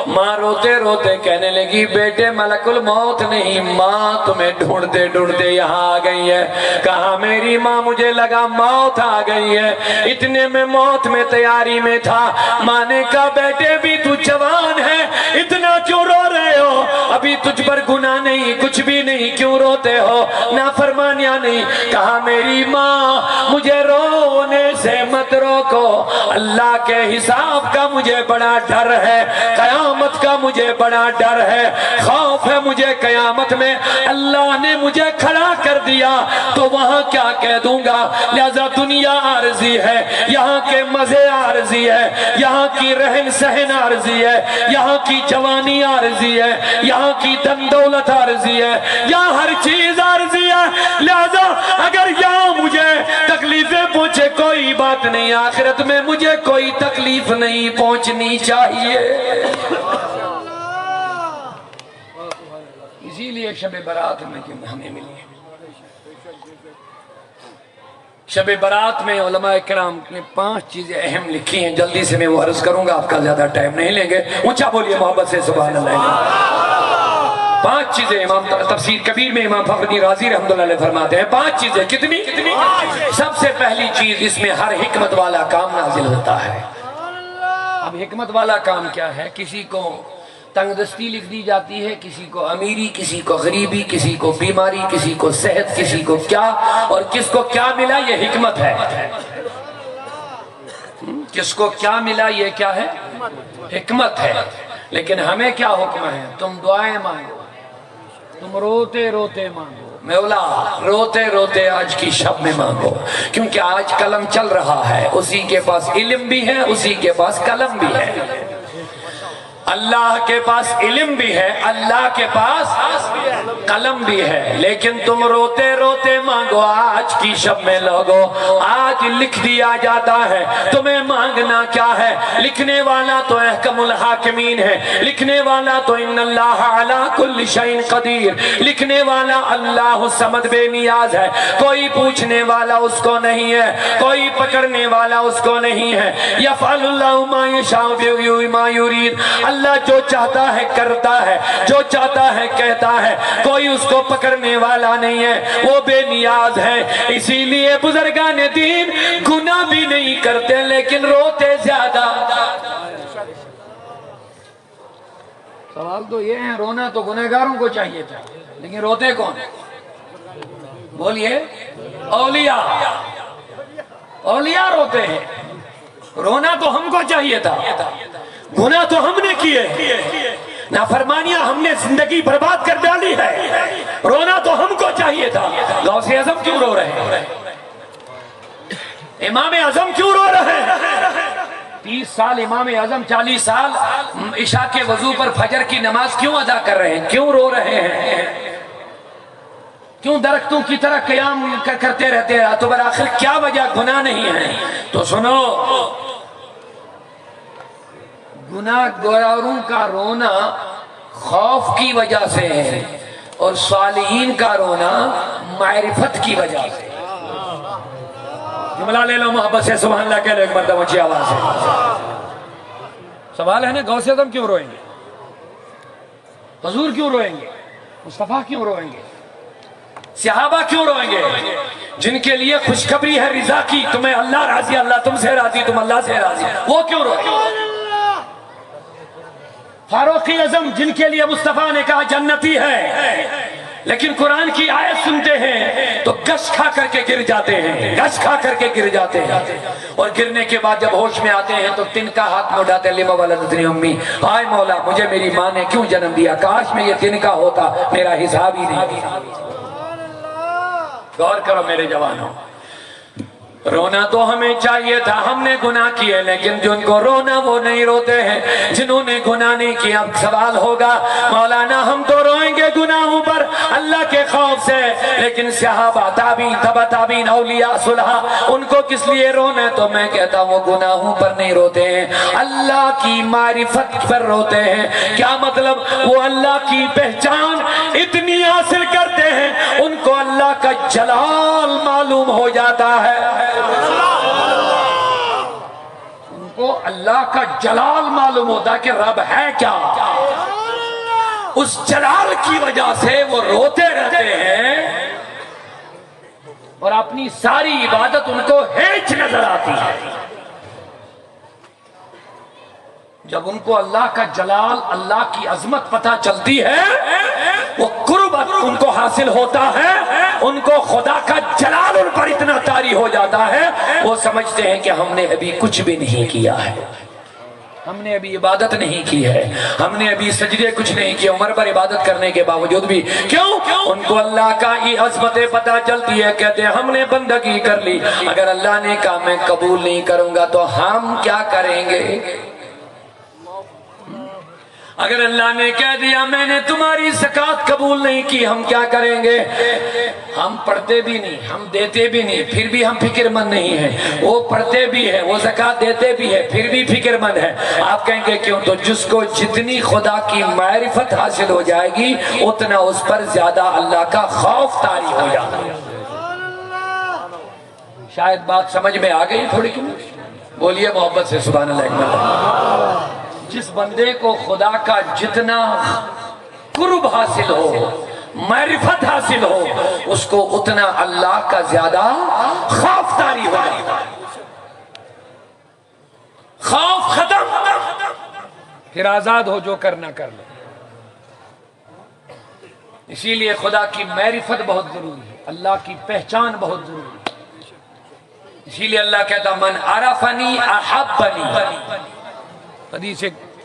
ماں روتے روتے کہنے لگی بیٹے ملک الموت نہیں، ماں تمہیں ڈھونڈتے ڈھونڈتے یہاں آ گئی ہے۔ کہا میری ماں، مجھے لگا موت آ گئی ہے، اتنے میں موت میں تیاری میں تھا۔ ماں نے کہا بیٹے بھی تو جوان ہے، اتنا کیوں رو رہے ہو؟ ابھی تجھ پر گناہ نہیں، کچھ بھی نہیں، کیوں روتے ہو؟ نافرمانیاں نہیں۔ کہا میری ماں مجھے رونے سے مت روکو، اللہ کے حساب کا مجھے بڑا ڈر ہے، قیامت کا مجھے بڑا ڈر ہے، خوف ہے مجھے قیامت میں اللہ نے مجھے کھڑا کر دیا تو وہاں کیا کہہ دوں گا؟ لہذا دنیا عارضی ہے، یہاں کے مزے عارضی ہے، یہاں کی رہن سہن عارضی ہے، یہاں کی جوانی عارضی ہے، یہاں کی دن دولت عارضی ہے، یہاں ہر چیز عارضی ہے۔ لہذا اگر یہاں مجھے تکلیفیں پہنچے کوئی بات نہیں، آخرت میں مجھے کوئی تکلیف نہیں پہنچنی چاہیے۔ اسی لیے شب برات میں ہمیں ملی ہے۔ شب برات میں علماء کرام نے 5 چیزیں اہم لکھی ہیں، جلدی سے میں وہ عرض کروں گا، آپ کا زیادہ ٹائم نہیں لیں گے، اونچا بولیے محبت سے سبحان اللہ۔ 5 چیزیں امام تفسیر کبیر میں امام فخر الدین رازی رحمۃ اللہ علیہ فرماتے ہیں، 5 چیزیں کتنی؟ سب سے پہلی چیز اس میں ہر حکمت والا کام نازل ہوتا ہے۔ اب حکمت والا کام کیا ہے؟ کسی کو تنگ دستی لکھ دی جاتی ہے، کسی کو امیری، کسی کو غریبی، کسی کو بیماری، کسی کو صحت، کسی کو کیا اور کس کو کیا ملا، یہ حکمت ہے۔ کس کو کیا ملا یہ کیا ہے؟ حکمت ہے۔ لیکن ہمیں کیا حکم ہے؟ تم دعائیں مانگو، تم روتے روتے مانگو مولا، روتے روتے آج کی شب میں مانگو، کیونکہ آج قلم چل رہا ہے، اسی کے پاس علم بھی ہے، اسی کے پاس قلم بھی ہے۔ اللہ کے پاس علم بھی ہے، اللہ کے پاس قلم بھی ہے، لیکن تم روتے روتے مانگو آج کی شب میں لوگو۔ آج لکھ دیا جاتا ہے، تمہیں مانگنا کیا ہے؟ لکھنے والا تو احکم الحاکمین ہے، لکھنے والا تو ان اللہ علی کل شیء قدیر، لکھنے والا اللہ الصمد بے نیاز ہے، کوئی پوچھنے والا اس کو نہیں ہے، کوئی پکڑنے والا اس کو نہیں ہے۔ یفعل اللہ ما یشاء ما یرید، اللہ جو چاہتا ہے کرتا ہے، جو چاہتا ہے کہتا ہے، کوئی اس کو پکڑنے والا نہیں ہے، وہ بے نیاز ہے۔ اسی لیے بزرگان دین گناہ بھی نہیں کرتے لیکن روتے زیادہ۔ سوال تو یہ ہے، رونا تو گنہگاروں کو چاہیے تھا لیکن روتے کون؟ بولیے، اولیاء، اولیاء روتے ہیں۔ رونا تو ہم کو چاہیے تھا، گناہ تو ہم نے کیے، نافرمانیاں ہم نے زندگی برباد کر ڈالی ہے، رونا تو ہم کو چاہیے تھا۔ غوث اعظم کیوں رو رہے ہیں؟ امام اعظم کیوں رو رہے ہیں؟ 30 سال امام اعظم، 40 سال عشاء کے وضو پر فجر کی نماز کیوں ادا کر رہے ہیں؟ کیوں رو رہے ہیں؟ کیوں درختوں کی طرح قیام کرتے رہتے ہیں؟ تو بالآخر کیا وجہ؟ گناہ نہیں ہے تو سنو، گناہ گاروں کا رونا خوف کی وجہ سے ہے اور صالحین کا رونا معرفت کی وجہ سے۔ جملہ لے لو محبت سے، سبحان اللہ کہہ لو ایک مرتبہ اونچی آواز سے۔ سوال ہے نا، غوث اعظم کیوں روئیں گے؟ حضور کیوں روئیں گے؟ مصطفیٰ کیوں روئیں گے؟ صحابہ کیوں روئیں گے؟ جن کے لیے خوشخبری ہے رضا کی، تمہیں اللہ راضی، اللہ تم سے راضی، تم اللہ سے راضی، وہ کیوں روئیں گے؟ فاروق اعظم جن کے لیے مصطفیٰ نے کہا جنتی ہے، لیکن قرآن کی آیت سنتے ہیں تو گش کھا کر کے گر جاتے ہیں، گش کھا کر کے گر جاتے ہیں، اور گرنے کے بعد جب ہوش میں آتے ہیں تو تن کا ہاتھ میں اٹھاتے ہیں، لما ولدتنی امی، ہائے مولا مجھے میری ماں نے کیوں جنم دیا، کاش میں یہ تن کا ہوتا، میرا حساب ہی نہیں۔ غور کرو میرے جوانوں، رونا تو ہمیں چاہیے تھا، ہم نے گناہ کیے، لیکن جن کو رونا وہ نہیں روتے ہیں، جنہوں نے گناہ نہیں کیا۔ اب سوال ہوگا مولانا ہم تو روئیں گے گناہوں پر اللہ کے خوف سے، لیکن صحابہ، تابعین، تبع تابعین، اولیاء، صلحاء، ان کو کس لیے رونا ہے؟ تو میں کہتا ہوں وہ گناہوں پر نہیں روتے ہیں، اللہ کی معرفت پر روتے ہیں۔ کیا مطلب؟ وہ اللہ کی پہچان اتنی حاصل کرتے ہیں، ان کو اللہ کا جلال معلوم ہو جاتا ہے، ان کو اللہ کا جلال معلوم ہوتا ہے کہ رب ہے کیا۔ اس جلال کی وجہ سے وہ روتے رہتے ہیں اور اپنی ساری عبادت ان کو ہیچ نظر آتی ہے۔ جب ان کو اللہ کا جلال، اللہ کی عظمت پتہ چلتی ہے، وہ قربت ان کو حاصل ہوتا ہے، ان کو خدا کا جلال ان پر اتنا طاری ہو جاتا ہے، وہ سمجھتے ہیں کہ ہم نے ابھی کچھ بھی نہیں کیا ہے، ہم نے ابھی عبادت نہیں کی ہے، ہم نے ابھی سجدے کچھ نہیں کیا، عمر پر عبادت کرنے کے باوجود بھی۔ کیوں؟ ان کو اللہ کا ہی عظمت پتہ چلتی ہے، کہتے ہیں ہم نے بندگی کر لی، اگر اللہ نے کہا میں قبول نہیں کروں گا تو ہم کیا کریں گے؟ اگر اللہ نے کہہ دیا میں نے تمہاری زکوٰۃ قبول نہیں کی، ہم کیا کریں گے؟ ہم پڑھتے بھی نہیں، ہم دیتے بھی نہیں، پھر بھی ہم فکر مند نہیں ہیں۔ وہ پڑھتے بھی ہے، وہ زکوٰۃ دیتے بھی ہے، پھر بھی فکر مند ہے۔ آپ کہیں گے کیوں؟ تو جس کو جتنی خدا کی معرفت حاصل ہو جائے گی اتنا اس پر زیادہ اللہ کا خوف طاری ہو جاتا ہے۔ شاید بات سمجھ میں آ گئی تھوڑی کیوں؟ بولیے محبت سے سبحان اللہ اکبر۔ جس بندے کو خدا کا جتنا قرب حاصل ہو، معرفت حاصل ہو، اس کو اتنا اللہ کا زیادہ خوف طاری ہو جاتا ہے۔ خوف ختم، پھر آزاد ہو، جو کرنا کر لو۔ اسی لیے خدا کی معرفت بہت ضروری ہے، اللہ کی پہچان بہت ضروری ہے۔ اسی لیے اللہ کہتا من عرفنی احبنی، حدیث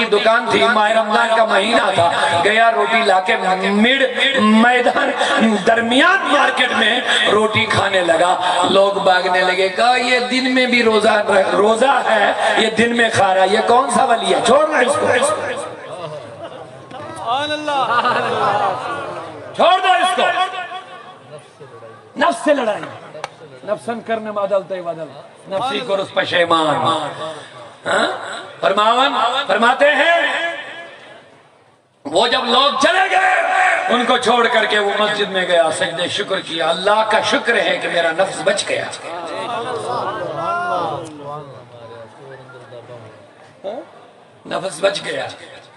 کی دکان تھی، ماہ رمضان کا مہینہ تھا، گیا روٹی لا کے مڈ میدان درمیان مارکیٹ میں روٹی کھانے لگا، لوگ بھاگنے لگے، کہا یہ دن میں بھی روزہ ہے، یہ دن میں کھا رہا ہے، یہ کون سا ولی ہے، چھوڑنا اس کو، چھوڑ دو اس کو، نفس سے لڑائی، نفسن کرنے بدلتے بدل نفسی کو رس پشیمان۔ فرماتے ہیں وہ جب لوگ چلے گئے ان کو چھوڑ کر کے وہ مسجد میں گیا، سجدے شکر کیا، اللہ کا شکر ہے کہ میرا نفس بچ گیا، نفس بچ گیا۔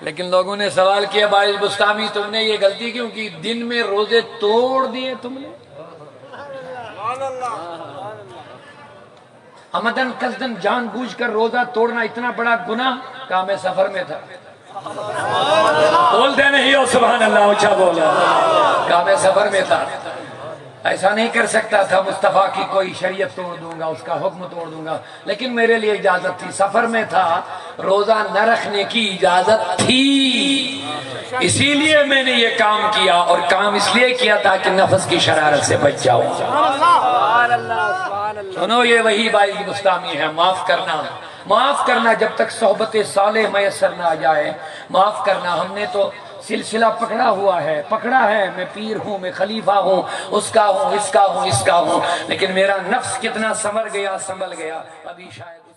لیکن لوگوں نے سوال کیا باعث بستامی تم نے یہ غلطی کیوں کی، دن میں روزے توڑ دیے تم نے؟ عمدن قصدن جان بوجھ کر روزہ توڑنا اتنا بڑا گناہ، کہا میں سفر میں تھا، بولتے نہیں ہو سبحان اللہ، اونچا بولا، کہا میں سفر میں تھا، ایسا نہیں کر سکتا تھا، مصطفیٰ کی کوئی شریعت توڑ دوں گا، اس کا حکم توڑ دوں گا، لیکن میرے لیے اجازت تھی، سفر میں تھا، روزہ نہ رکھنے کی اجازت تھی، اسی لیے میں نے یہ کام کیا، اور کام اس لیے کیا تاکہ نفس کی شرارت سے بچ جاؤں۔ سنو یہ وہی باعث بستامی ہے، معاف کرنا، معاف کرنا جب تک صحبت صالح میسر نہ آ جائے، معاف کرنا۔ ہم نے تو سلسلہ پکڑا ہوا ہے، پکڑا ہے، میں پیر ہوں، میں خلیفہ ہوں، اس کا ہوں، اس کا ہوں، اس کا ہوں، لیکن میرا نفس کتنا سنبھل گیا، ابھی شاید